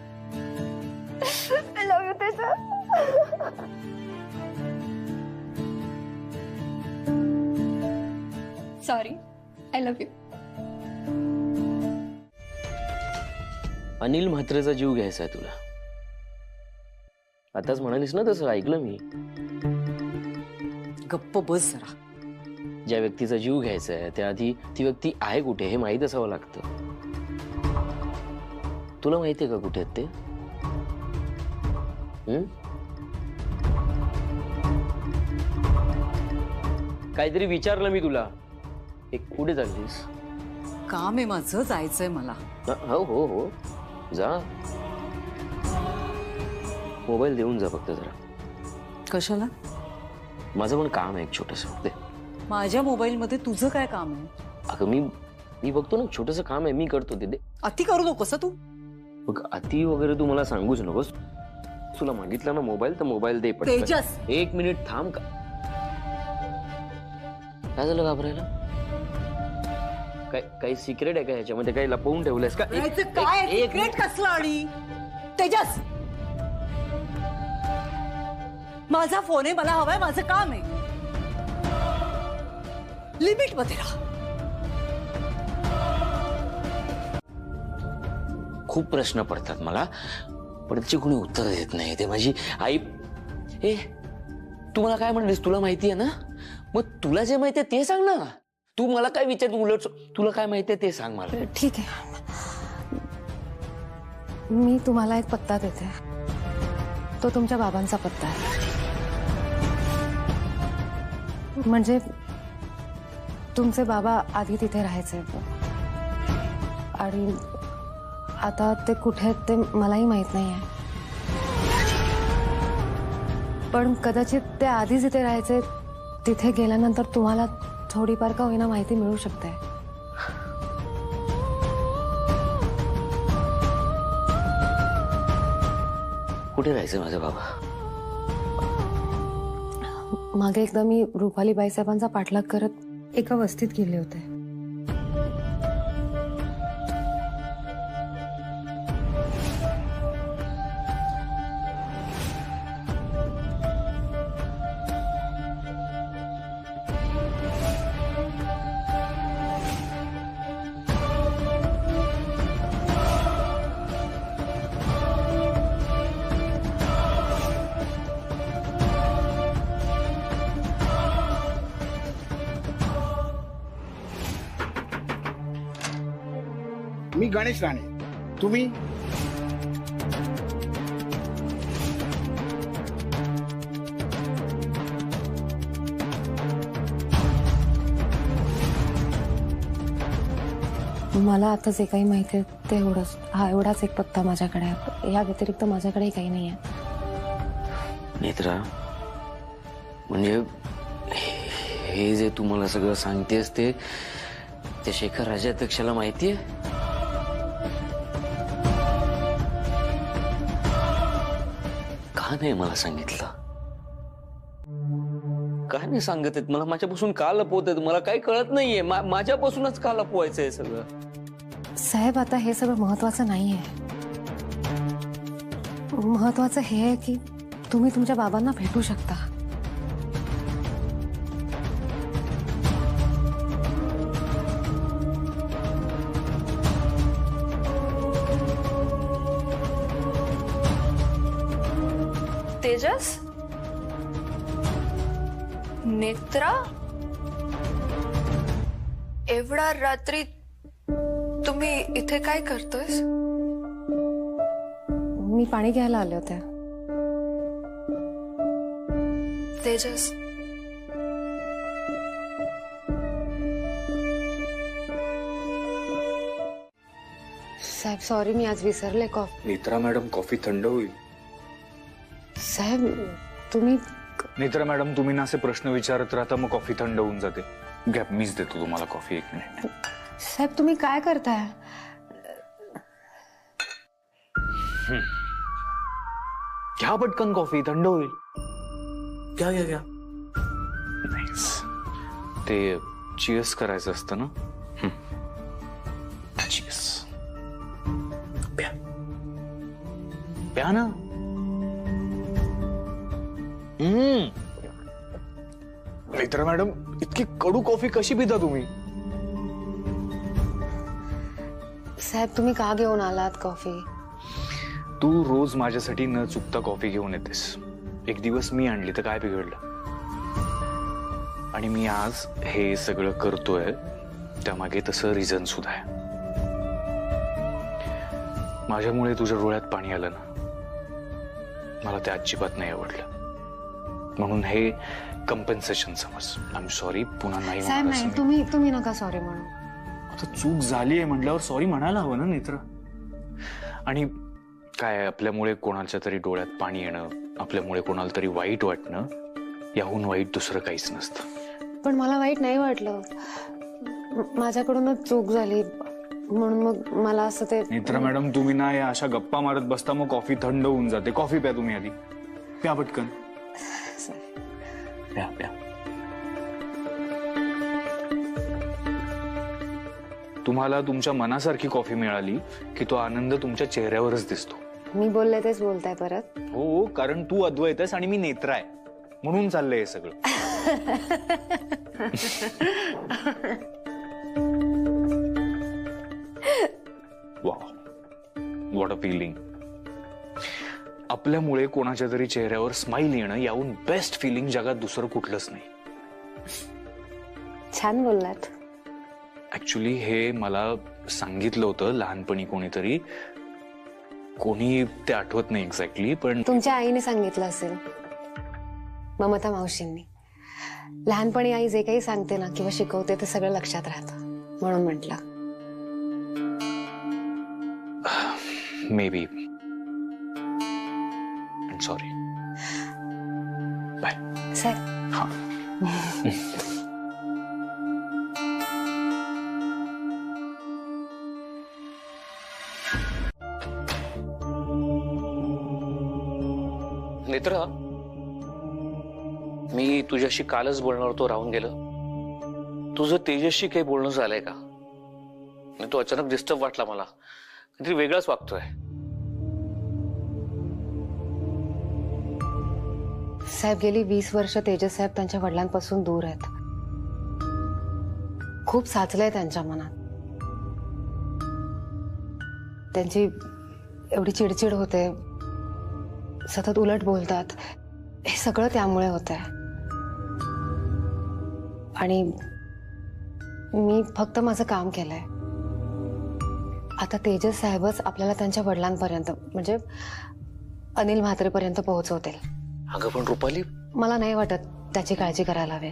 I love you Tejas. Sorry, I love you. Anil म्हात्रेचा जीव घ्यायचा तुला, आताच म्हणालीस ना तसं, ऐकलं मी. गप्प बस जरा. ज्या व्यक्तीचा जीव घ्यायचा आहे त्याआधी ती व्यक्ती आहे कुठे हे माहीत असावं लागतं. तुला माहितीये का कुठे आहेत ते? काहीतरी विचारलं मी तुला. एक कुठे चाललीस? काम आहे माझं, जायचंय मला. हो हो हो जा. मोबाईल देऊन जा फक्त जरा. कशाला? माझं पण काम आहे एक छोटस. दे. माझ्या मोबाईल मध्ये तुझं काय काम आहे? अगं मी बघतो ना, छोटस काम आहे, मी करतो ते. दे. अति करू नकोस तू. बघ अति वगैरे तू मला सांगूच नकोस. तुला मागितला ना मोबाईल तर मोबाईल दे पटकन. तेजस, 1 मिनिट थांब. का काय झालं घाबरायला? काही सिक्रेट आहे का ह्याच्यामध्ये? काही लपवून ठेवलंयस का? काय सिक्रेट कसलं? आणि तेजस, माझा फोन आहे, मला हवाय, माझं काम आहे. लिमिट मध्ये राहा. खूप प्रश्न पडतात मला, पण त्याची कोणी उत्तर देत नाही. ते माझी आई. तू मला काय म्हणलीस? तुला माहिती आहे ना? मग तुला जे माहिती आहे ते सांग ना. तू मला काय विचार, उलट तुला काय माहिती आहे ते सांग मला. ठीक आहे, मी तुम्हाला एक पत्ता देते. तो तुमच्या बाबांचा पत्ता आहे. म्हणजे तुमचे बाबा आधी तिथे राहायचे आणि आता ते कुठे आहेत ते मलाही माहित नाहीये. पण कदाचित ते आधी जिथे राहायचे तिथे गेल्यानंतर तुम्हाला थोडीफार का होईना माहिती मिळू शकते. कुठे राहायचं माझा बाबा? मागे एकदा मी रुपाली बाईसाहेबांचा पाठलाग करत एका वस्तीत गेले होते. मी गणेश राणे. तुम्ही? मला आता जे काही माहिती आहे ते एवढंच. हा एवढाच एक पत्ता माझ्याकडे आहे. या व्यतिरिक्त माझ्याकडे काही नाही आहे. नेत्रा, म्हणजे हे जे तू मला सगळं सांगतेस ते शेखर राजाध्यक्षाला माहितीये? का नाही मला सांगितलं? का नाही सांगत आहेत मला? माझ्यापासून का लपवत आहेत? मला काही कळत नाहीये. माझ्यापासूनच का लपवायचंय सगळं? साहेब, आता हे सगळं महत्वाचं नाहीये. महत्वाचं हे आहे की तुम्ही तुमच्या बाबांना भेटू शकता. तेजस, नेत्रा, एवढा रात्री तुम्ही इथे काय करतोयस? मी पाणी घ्यायला आले होते. तेजस, साहेब सॉरी, मी आज विसरले कॉफी. नेत्रा मॅडम, कॉफी थंड होईल. साहेब तुम्ही. नेत्रा मॅडम, तुम्ही ना असे प्रश्न विचारत राहता, मग कॉफी थंड होऊन जाते. घ्या, मीच देतो तुम्हाला कॉफी. 1 मिनिट. साहेब तुम्ही काय करताय? घ्या पटकन, कॉफी थंड होईल. घ्या घ्या घ्या. नाईस. ते चिअर्स करायचं असतं ना. चिअर्स. प्या प्या ना. नेत्रा मॅडम, इतकी कडू कॉफी कशी पिता तुम्ही? साहेब तुम्ही का घेऊन आलात कॉफी? तू रोज माझ्यासाठी न चुकता कॉफी घेऊन येतेस. एक दिवस मी आणली तर काय बिघडलं? आणि मी आज हे सगळं करतोय त्यामागे तसं रिझन सुद्धा आहे. माझ्यामुळे तुझ्या डोळ्यात पाणी आलं ना, मला ते अजिबात नाही आवडलं. म्हणून हे कंपेन्सेशन समज. I am sorry. पुन्हा नाही साहेब होणार असं नाही, मी. तुम्ही नका सॉरी म्हणू. आता चूक झाली आहे म्हटल्यावर सॉरी म्हणायला हवं ना नेत्र. आणि काय, आपल्यामुळे कोणाच्या तरी डोळ्यात पाणी येणं, आपल्यामुळे कोणाला तरी वाईट वाटणं, याहून वाईट दुसरं काहीच नसतं. पण मला वाईट नाही वाटलं. माझ्याकडूनच चूक झाली म्हणून मग मला असं ते. नेत्र मॅडम, तुम्ही ना या अशा गप्पा मारत बसता, मग कॉफी थंड होऊन जाते. कॉफी प्या तुम्ही आधी. प्या पटकन. प्या प्या. तुम्हाला तुमच्या मनासारखी कॉफी मिळाली की तो आनंद तुमच्या चेहऱ्यावरच दिसतो. मी बोलले तेच बोलताय परत. हो, कारण तू अद्वैत आहेस आणि मी नेत्र आहे, म्हणून चाललंय हे सगळं. Wow, what a feeling. आपल्यामुळे कोणाच्या तरी चेहऱ्यावर स्माइल येणं, याहून बेस्ट फिलिंग जगात दुसरं कुठलंच नाही. छान बोललात. ऍक्च्युली हे मला सांगितलं होतं लहानपणी कोणीतरी. कोणी ते आठवत नाही एक्झॅक्टली, पण तुमच्या आईने सांगितलं असेल, ममता मावशींनी. लहानपणी आई जे काही सांगते ना किंवा शिकवते ते सगळं लक्षात राहतं, म्हणून म्हटलं. Maybe. Sorry. Bye. Sir. हा. नेत्रा, मी तुझ्याशी कालच बोलणार होतो, राहून गेलं. तुझं तेजसशी काही बोलणं झालंय का? तो अचानक डिस्टर्ब वाटला मला. काहीतरी वेगळाच वागतोय. साहेब, गेली 20 वर्ष तेजस साहेब त्यांच्या वडिलांपासून दूर आहेत. खूप साचलंय त्यांच्या मनात. त्यांची एवढी चिडचिड होते, सतत उलट बोलतात, हे सगळं त्यामुळे होतंय. आणि मी फक्त माझं काम केलंय. आता तेजस साहेबच आपल्याला त्यांच्या वडिलांपर्यंत, म्हणजे अनिल म्हात्रेपर्यंत पोहोचवतील. अगं पण रुपाली, मला नाही वाटत त्याची काळजी करायला हवी.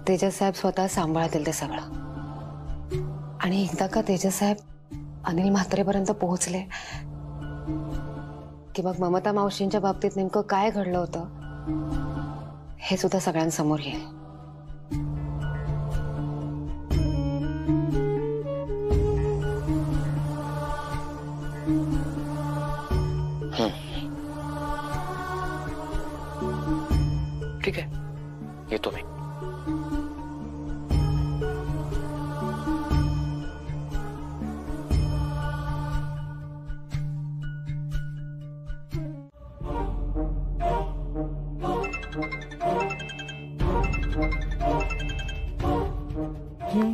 तेजस साहेब स्वतः सांभाळतील ते सगळं. आणि एकदा का तेजस साहेब अनिल म्हात्रेपर्यंत पोहोचले की मग ममता मावशींच्या बाबतीत नेमकं काय घडलं होतं हे सुद्धा सगळ्यांसमोर येईल. ठीक आहे, येतो मी.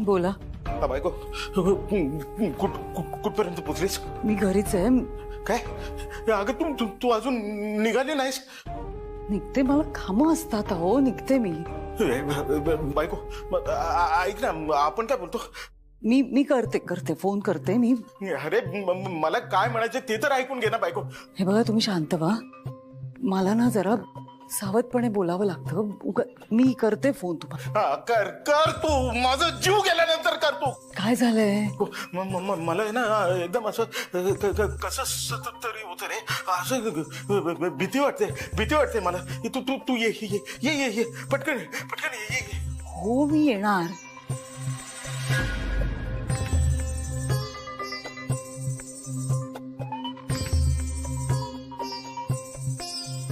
बोला. बायको, कुठपर्यंत पोचलीस? मी घरीच आहे. काय अगं, तू अजून निघाली नाहीस? निघते, मला कामं असतात. हो, निघते मी. बायको, ऐक ना, आपण काय बोलतो? मी करते फोन करते मी. अरे मला काय म्हणायचं ते तर ऐकून घे ना बायको. हे बघा, तुम्ही शांत व्हा. मला ना जरा सावधपणे बोलावं लागतं. मी करते फोन तुम्हाला. कर तू. माझा जीव गेल्यानंतर कर तू. काय झालंय? मला आहे ना एकदम असं कसं सतत तरी होत रे. असं भीती वाटते मला. तू ये पटकन ये. हो, मी येणार.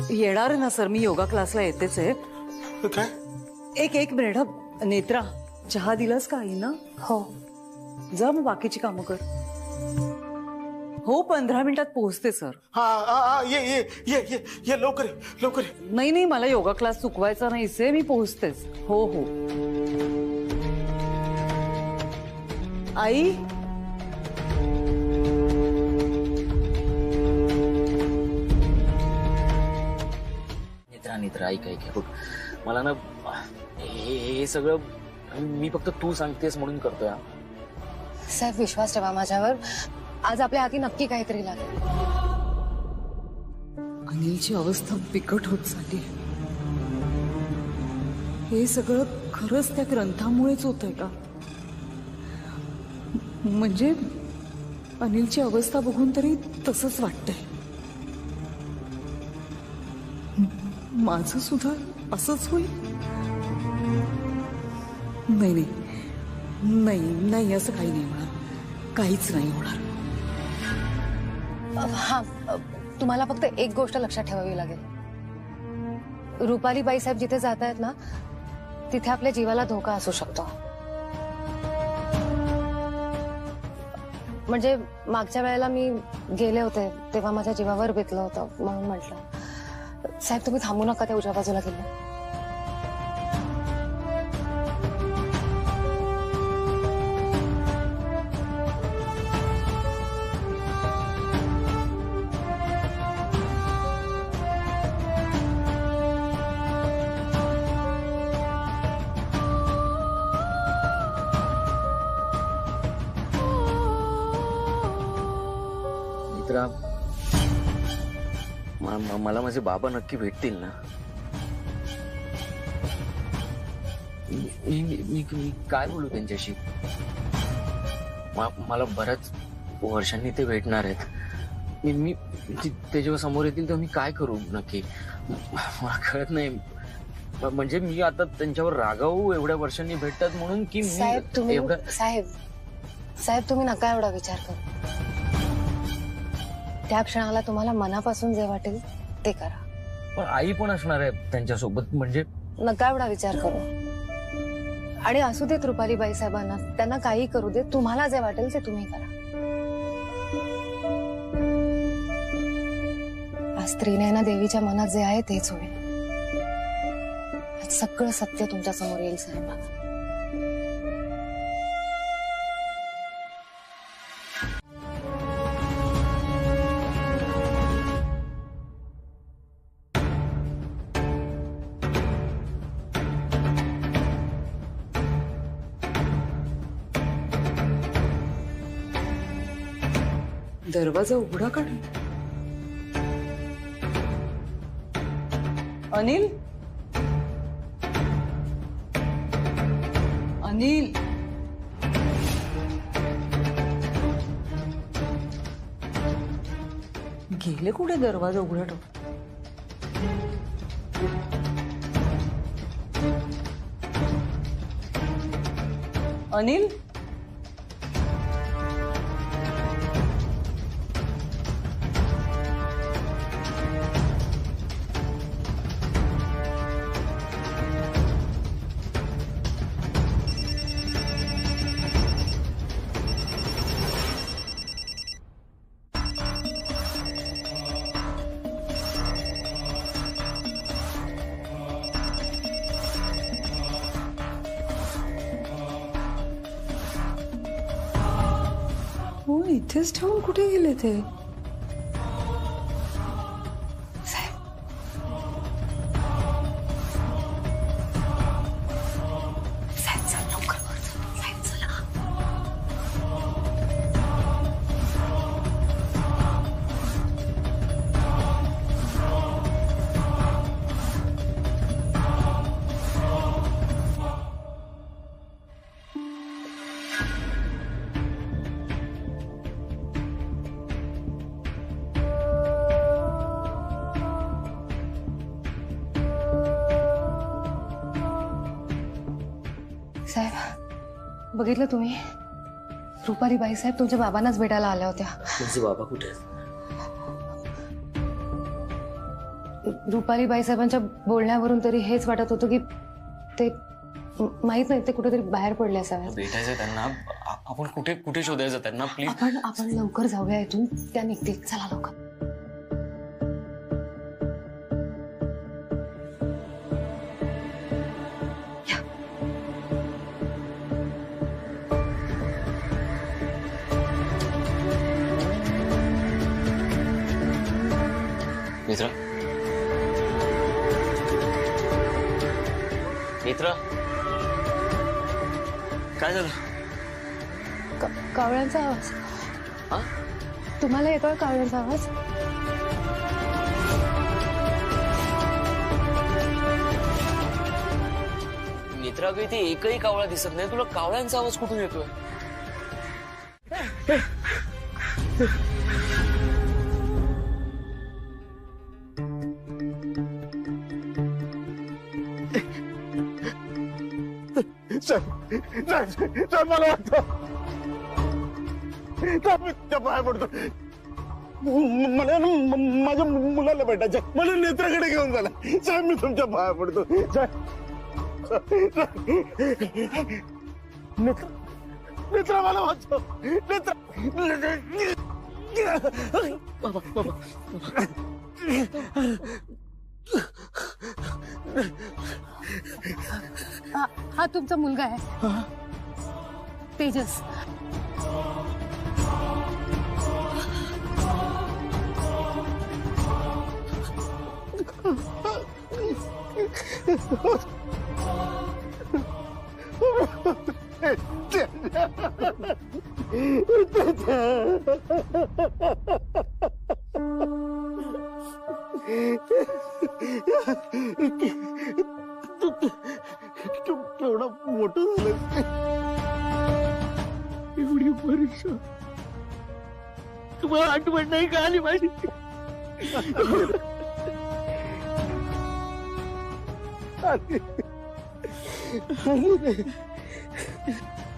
येणार ना सर, मी योगा क्लासला येतेच आहे. काय? एक मिनिट. नेत्रा, चहा दिलास का आईना? हो. जा मग बाकीची कामं कर. हो, 15 मिनिटात पोहोचते सर. हा, ये लवकर. नाही, मला योगा क्लास चुकवायचा नाहीचे. मी पोहोचतेच. हो. आई, ऐक ऐक बघ, मला ना हे सगळं मी फक्त तू सांगतेस म्हणून करतोय. साहेब विश्वास ठेवा माझ्यावर. आज आपल्या हाती नक्की काहीतरी लागेल. अनिलची अवस्था बिकट होत चालली. हे सगळं खरंच त्या ग्रंथामुळेच होतंय का? म्हणजे अनिलची अवस्था बघून तरी तसंच वाटतंय. माझं सुद्धा असंच होईल? नाही नाही नाही नाही, असं काही नाही होणार. काहीच नाही होणार. हा, तुम्हाला फक्त एक गोष्ट लक्षात ठेवावी लागेल. रुपाली बाईसाहेब जिथे जात आहेत ना, तिथे आपल्या जीवाला धोका असू शकतो. म्हणजे मागच्या वेळेला मी गेले होते तेव्हा माझ्या जीवावर बेतलं होतं, म्हणून म्हटलं. साहेब तुम्ही थांबू नका त्या उजव्या बाजूला गेले. मला माझे बाबा नक्की भेटतील ना? मी काय बोलू त्यांच्याशी? मला बऱ्याच वर्षांनी ते भेटणार आहेत. मी ते जेव्हा समोर येतील तेव्हा मी काय करू नक्की मला कळत नाही. म्हणजे मी आता त्यांच्यावर रागावू एवढ्या वर्षांनी भेटतात म्हणून की साहेब तुम्ही नका एवढा विचार करू. त्या क्षणाला तुम्हाला मनापासून जे वाटेल ते करा. पण आई पण असणार आहे त्यांच्यासोबत, म्हणजे नका एवढा विचार करू. आणि असू देत रुपाली बाईसाहेबांना, त्यांना काही करू देत. तुम्हाला जे वाटेल ते तुम्ही करा. आज स्त्रीने ना देवीच्या मनात जे आहे तेच होईल. सगळं सत्य तुमच्या समोर येईल साहेब. दरवाजा उघडा काढ. अनिल, अनिल, गेले कुठे? दरवाजा उघडा ठेव. अनिल, हो इथेच ठेवून कुठे गेले ते? साहेब बघितलं तुम्ही, रुपाली बाईसाहेब तुमच्या बाबांनाच भेटायला आल्या होत्या. तुमचे बाबा कुठे आहेत? रुपाली बाईसाहेबांच्या बोलण्यावरून तरी हेच वाटत होतं की ते माहित नाही, ते कुठेतरी बाहेर पडले असावे. भेटायचं त्यांना. आपण कुठे कुठे शोधायचं त्यांना? प्लीज आपण लवकर जाऊया इथून. त्या निघतील. चला लवकर. मित्रा नेत्रा, काय झालं? कावळ्यांचा आवाज. हा? तुम्हाला येतोय कावळ्यांचा आवाज? नेत्रा, काही ते एकही कावळा दिसत नाही. तुला कावळ्यांचा आवाज कुठून येतोय? मला वाटतं मी तुझ्या पाया पडतो. मला ना माझ्या मुलाला भेटायचं. मला नेत्राकडे घेऊन झाला. साहेब मी तुमच्या पाया पडतो. नेत्रा मला वाचव. नेत्रा हा तुमचा मुलगा आहे तेजस. केवढा मोठं झालं. एवढी परीक्षा तुम्हाला आठवण नाही का आली माझी?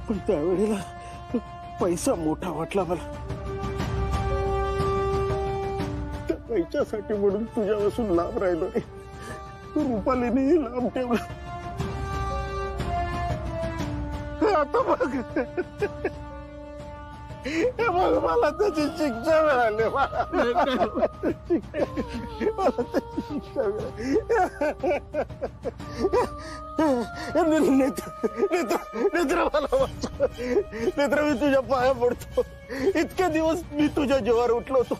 पण त्यावेळेला पैसा मोठा वाटला मला. त्या पैशासाठी म्हणून तुझ्यापासून लांब राहिलो नाही. रुपालीनेही लांब ठेवला. आता बघ, बघ मला त्याची शिक्षा मिळाली. मला त्याची शिक्षा मिळाली. नेत्रा मला वाचव. नेत्रा मी तुझ्या पाया पडतो. इतके दिवस मी तुझ्या जीवावर उठलो होतो.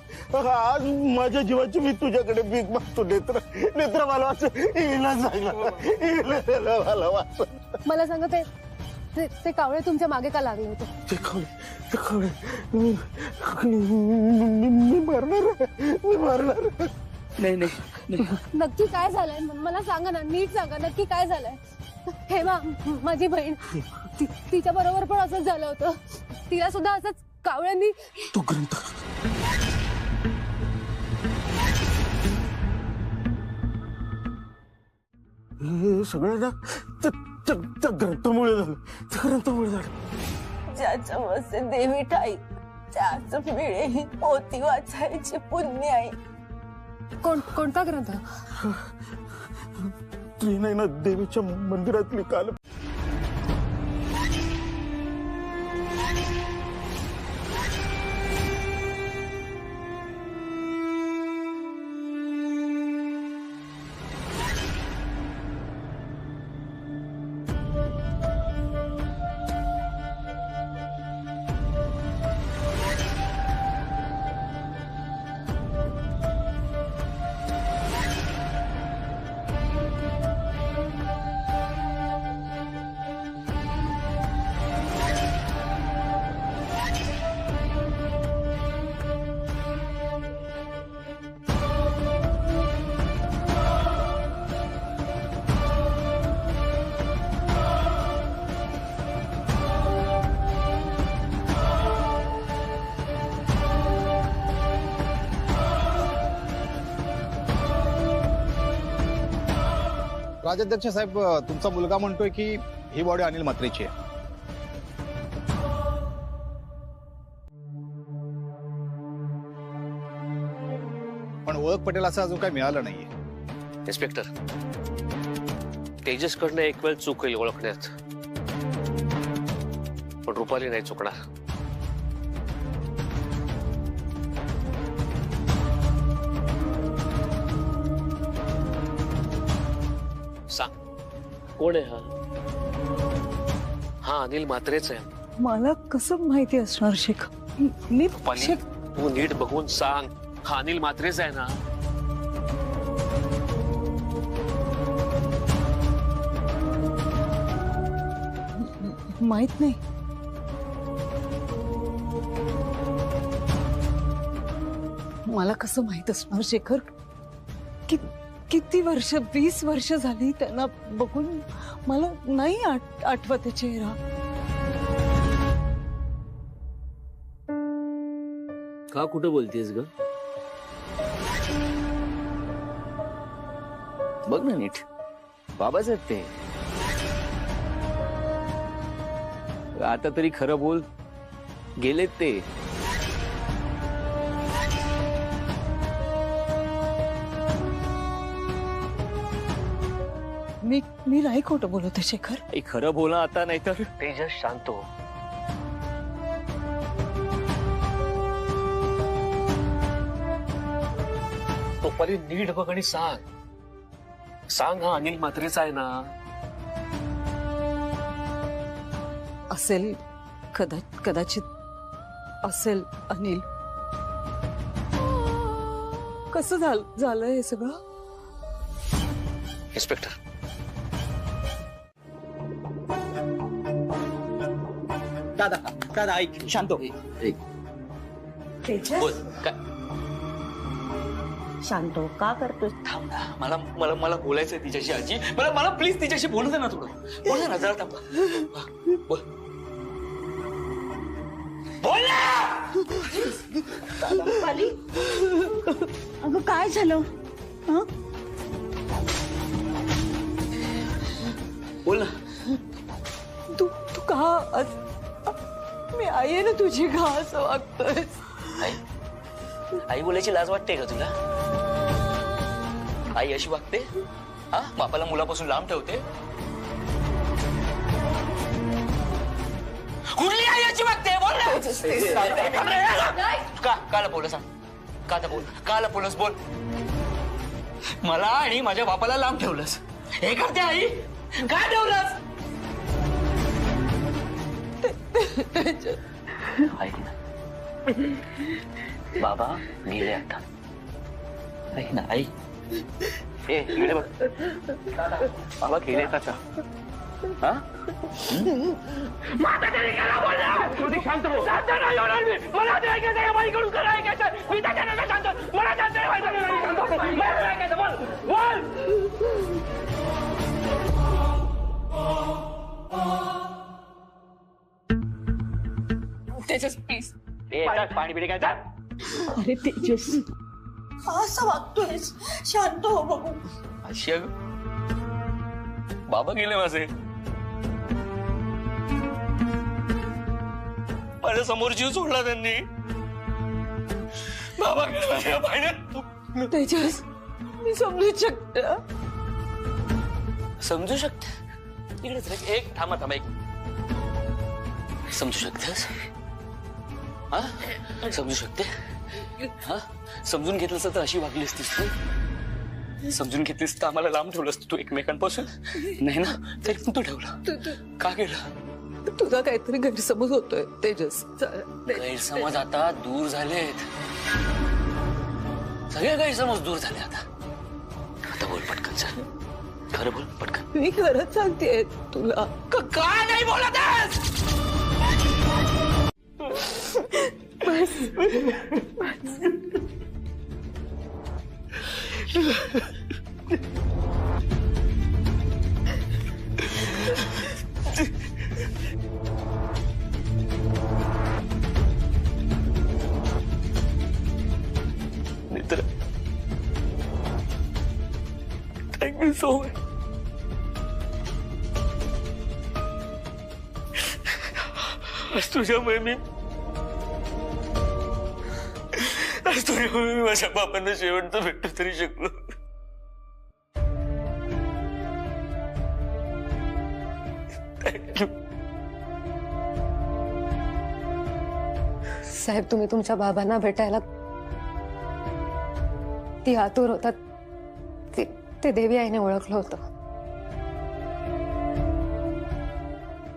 आज माझ्या जीवाची मी तुझ्याकडे भीक मागतो. नेत्रा मला वाचव. हिला सांगा मला वाचव. मला सांगा ते कावळे तुमच्या मागे का लागले होते? ते कावळे मी मारणार. नाही. नक्की काय झालंय मला सांगा ना, नीट सांगा नक्की काय झालंय. हेमा माझी बहीण, तिच्या बरोबर पण असंच झालं होतं. तिला सुद्धा असंच कावळ्यांनी. तू ग्रंथ हे सगळं ना त्या ग्रंथामुळे झालं. ज्याच्या मसे देवी ठाई त्याच मिळे पोती वाचायची पुण्य आहे. कोणता ग्रंथ? ती नाही ना देवीच्या मंदिरातली काल. राजाध्यक्ष साहेब, तुमचा मुलगा म्हणतोय की ही बॉडी अनिल म्हात्रेची आहे. पण ओळख पटेल असं अजून काही मिळालं नाहीये. इन्स्पेक्टर, तेजसकडनं एक वेळ चूक होईल ओळखण्यात, पण रुपाली नाही चुकणार. सांग, कोण आहे हा अनिल म्हात्रेच आहे. मला कसं माहिती असणार शेखर? मी तू नीट बघून सांग, हा अनिल म्हात्रेच आहे ना? माहित नाही. मला कसं माहित असणार शेखर? किती वर्ष, 20 वर्ष झाली त्यांना बघून. मला नाही आठवत आहे चेहरा. का कुठं बोलतेस ग? बघ ना नीट, बाबाच आहेत ते. आता तरी खरं बोल, गेलेत ते. मी नाही खोटं बोलत आहे शेखर. खरं बोला आता, नाही तर. तेजस शांत हो. तो परी नीट बघ आणि सांग हा अनिल म्हात्रेचा आहे ना? असेल, कदाचित असेल अनिल. कसं झालं हे सगळं? इन्स्पेक्टर, दादा ऐक, शांत हो. बोल काय? शांत हो, का करतोस? थांब ना, मला बोलायचंय तिच्याशी. आजी, मला प्लीज तिच्याशी बोलू दे ना थोडं. बोल ना जरा, थांब. बोल बोल ना. अगं काय झालं? बोल ना. तू का मी आई आहे ना तुझी, का असं वागतोय? आई बोलायची लाज वाटते का तुला? आई अशी वागते? हा, बापाला मुलापासून लांब ठेवते? कुठली आई अशी वागते? बोल ना. का लपवलं सांग? का लपवलंस? बोल. मला आणि माझ्या बापाला लांब ठेवलंस, हे करते आई? का ठेवलंस? ऐक ना, बाबा गेले आता. ऐक ना आई, इकडे बघ. बाबा गेले आता. हा, शांत हो. मला ते ऐकायचं आहे, माझ्याकडून खरं ऐकायचं. मी त्याच्यानंतर शांत. मला शांत ऐकायचं. बोल. तेजस प्लीज. पाणी पिढी काय? अरे तेजस, असं वागतोयस? शांत हो बघू. अशी बाबा गेले माझे. माझ्या समोर जीव सोडला त्यांनी. बाबा गेले माझ्या पाण्यात. तेजस, मी समजू शकते. समजू शकते? इकडेच एक थांबा एक. समजू शकतेस? हा, समजू शकते? हा, समजून घेतलंस तर अशी वागली असतीस तू? समजून घेतलीस तर आम्हाला लांब ठेवलं असतं तू एकमेकांपासून? नाही ना, तरी पण तू ठेवलं. का केलं? तुझा काहीतरी गैरसमज होतोय तेजस. गैरसमज आता दूर झालेत. सगळे गैरसमज दूर झाले आता बोल पटकन. चल, खरं बोल पटकन. मी खरंच सांगते तुला. का नाही बोलत आहेस? मित्र, थँक्यू सो मच. आज तुझ्यामुळे मी माझ्या बापांना शेवटचं भेटू तरी शकलो. थँक्यू. साहेब, तुम्ही तुमच्या बाबांना भेटायला ती आतुर होतात, ते देवी आईने ओळखलं होतं.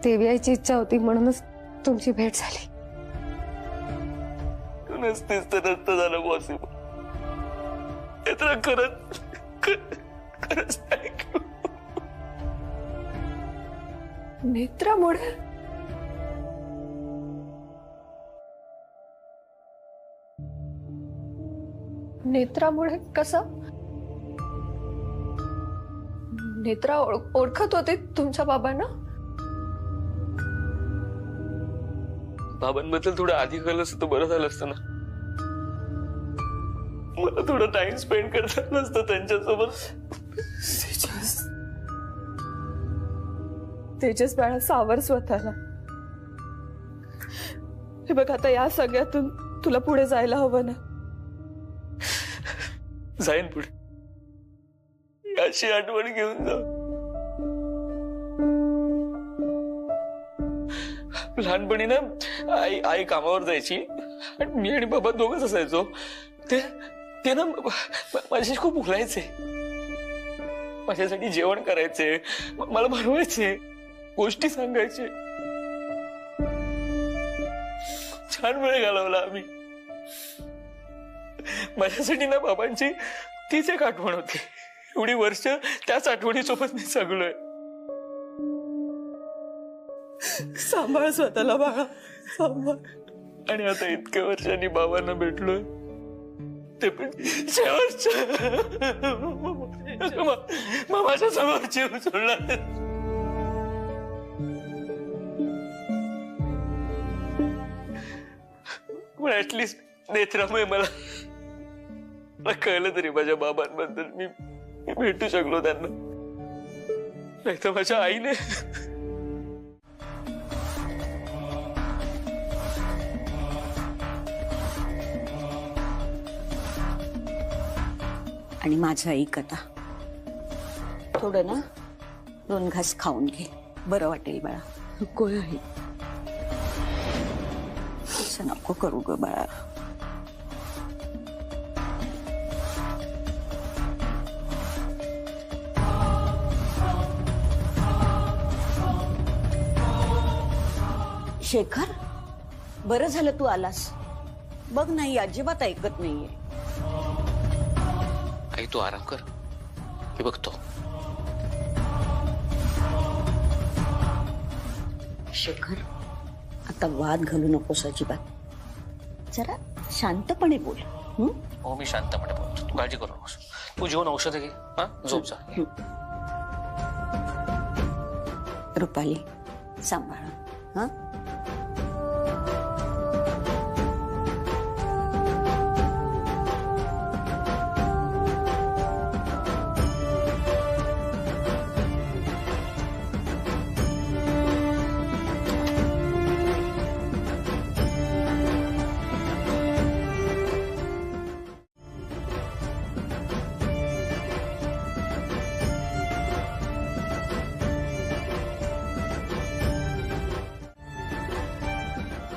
देवी आईची इच्छा होती म्हणूनच तुमची भेट झाली. तू नसतेस तर नसतं झालं पॉसिबल. हे तर खरंच थँक्यू. नेत्रामुळे नेत्रामुळे कसं? नेत्रा ओळखत होते तुमच्या बाबांना? बाबांबद्दल थोडं आधी कळलं असतं तर बरं झालं असतं ना. मला थोडं टाइम स्पेंड करता नसतं त्यांच्यासोबत. तेजस बाळा, सावर स्वतःला. हे बघ, आता या सगळ्यातून तुला पुढे जायला हवं ना. जाईन पुढे, अशी आठवण घेऊन जाऊ. लहानपणी ना आई कामावर जायची आणि मी आणि बाबा दोघच असायचो. ते ना माझ्याशी खूप बोलायचे, माझ्यासाठी जेवण करायचे, मला बनवायचे, गोष्टी सांगायचे. छान वेळ घालवला आम्ही. माझ्यासाठी ना बाबांची तीच एक आठवण होती. एवढी वर्ष त्याच आठवणीसोबत मी जगलोय. सांभाळ स्वतःला बाळा, सांभाळ. आणि आता इतक्या वर्षांनी बाबांना भेटलोय, ते पण शेवटच्या माझ्या समोर जीव सोडला. पण ऍटलिस्ट नेत्रामुळे मला कळलं तरी माझ्या बाबांबद्दल. मी भेटू शकलो त्यांना, नाही तर माझ्या आईने. आणि माझं ऐक आता, थोडं ना 2 घास खाऊन घे, बरं वाटेल बाळा. नको आहे, असं नको करू ग बाळा. शेखर, बरं झालं तू आलास. बघ नाही, अजिबात ऐकत नाहीये. आई तू आराम कर, मी बघतो. शेखर, आता वाद घालू नकोस अजिबात. जरा शांतपणे बोल. हो, मी शांतपणे बोलतो, तू काळजी करू नकोस. तू जेवण औषध घे, हा, झोप जा. रुपाली, सांभाळ हा.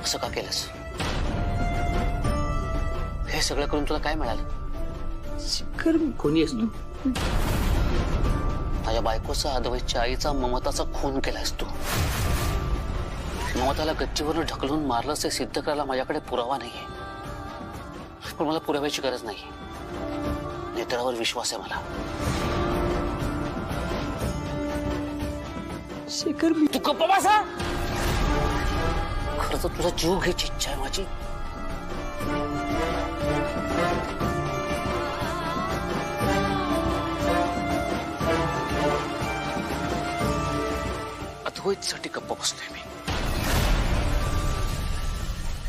असं का केलंस? हे सगळं करून तुला काय मिळालं? कोणी आहेस तू? माझ्या बायकोचा, अद्वैतच्या आईचा, ममताचा खून केलास तू. ममताला गच्चीवरून ढकलून मारलंस हे सिद्ध करायला माझ्याकडे पुरावा नाहीये, पण मला पुराव्याची गरज नाही. नेत्रावर विश्वास आहे मला. शेखर, मी तू गप्प बसा. खरं तर तुझा जीव घ्यायची इच्छा आहे माझी. अद्वैतसाठी गप्प बसलोय मी.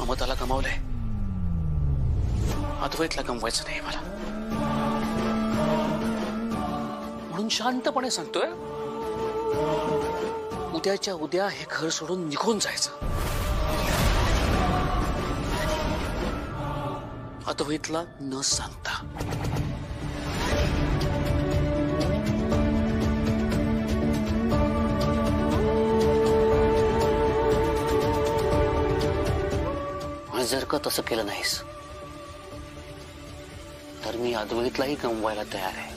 ममताला गमावलंय, अद्वैतला गमवायचं नाही मला. म्हणून शांतपणे सांगतोय, उद्याच्या उद्या हे घर सोडून निघून जायचं. अद्वैतला न सांगता. आणि जर का तसं केलं नाहीस तर मी अद्वैतलाही गमवायला तयार आहे.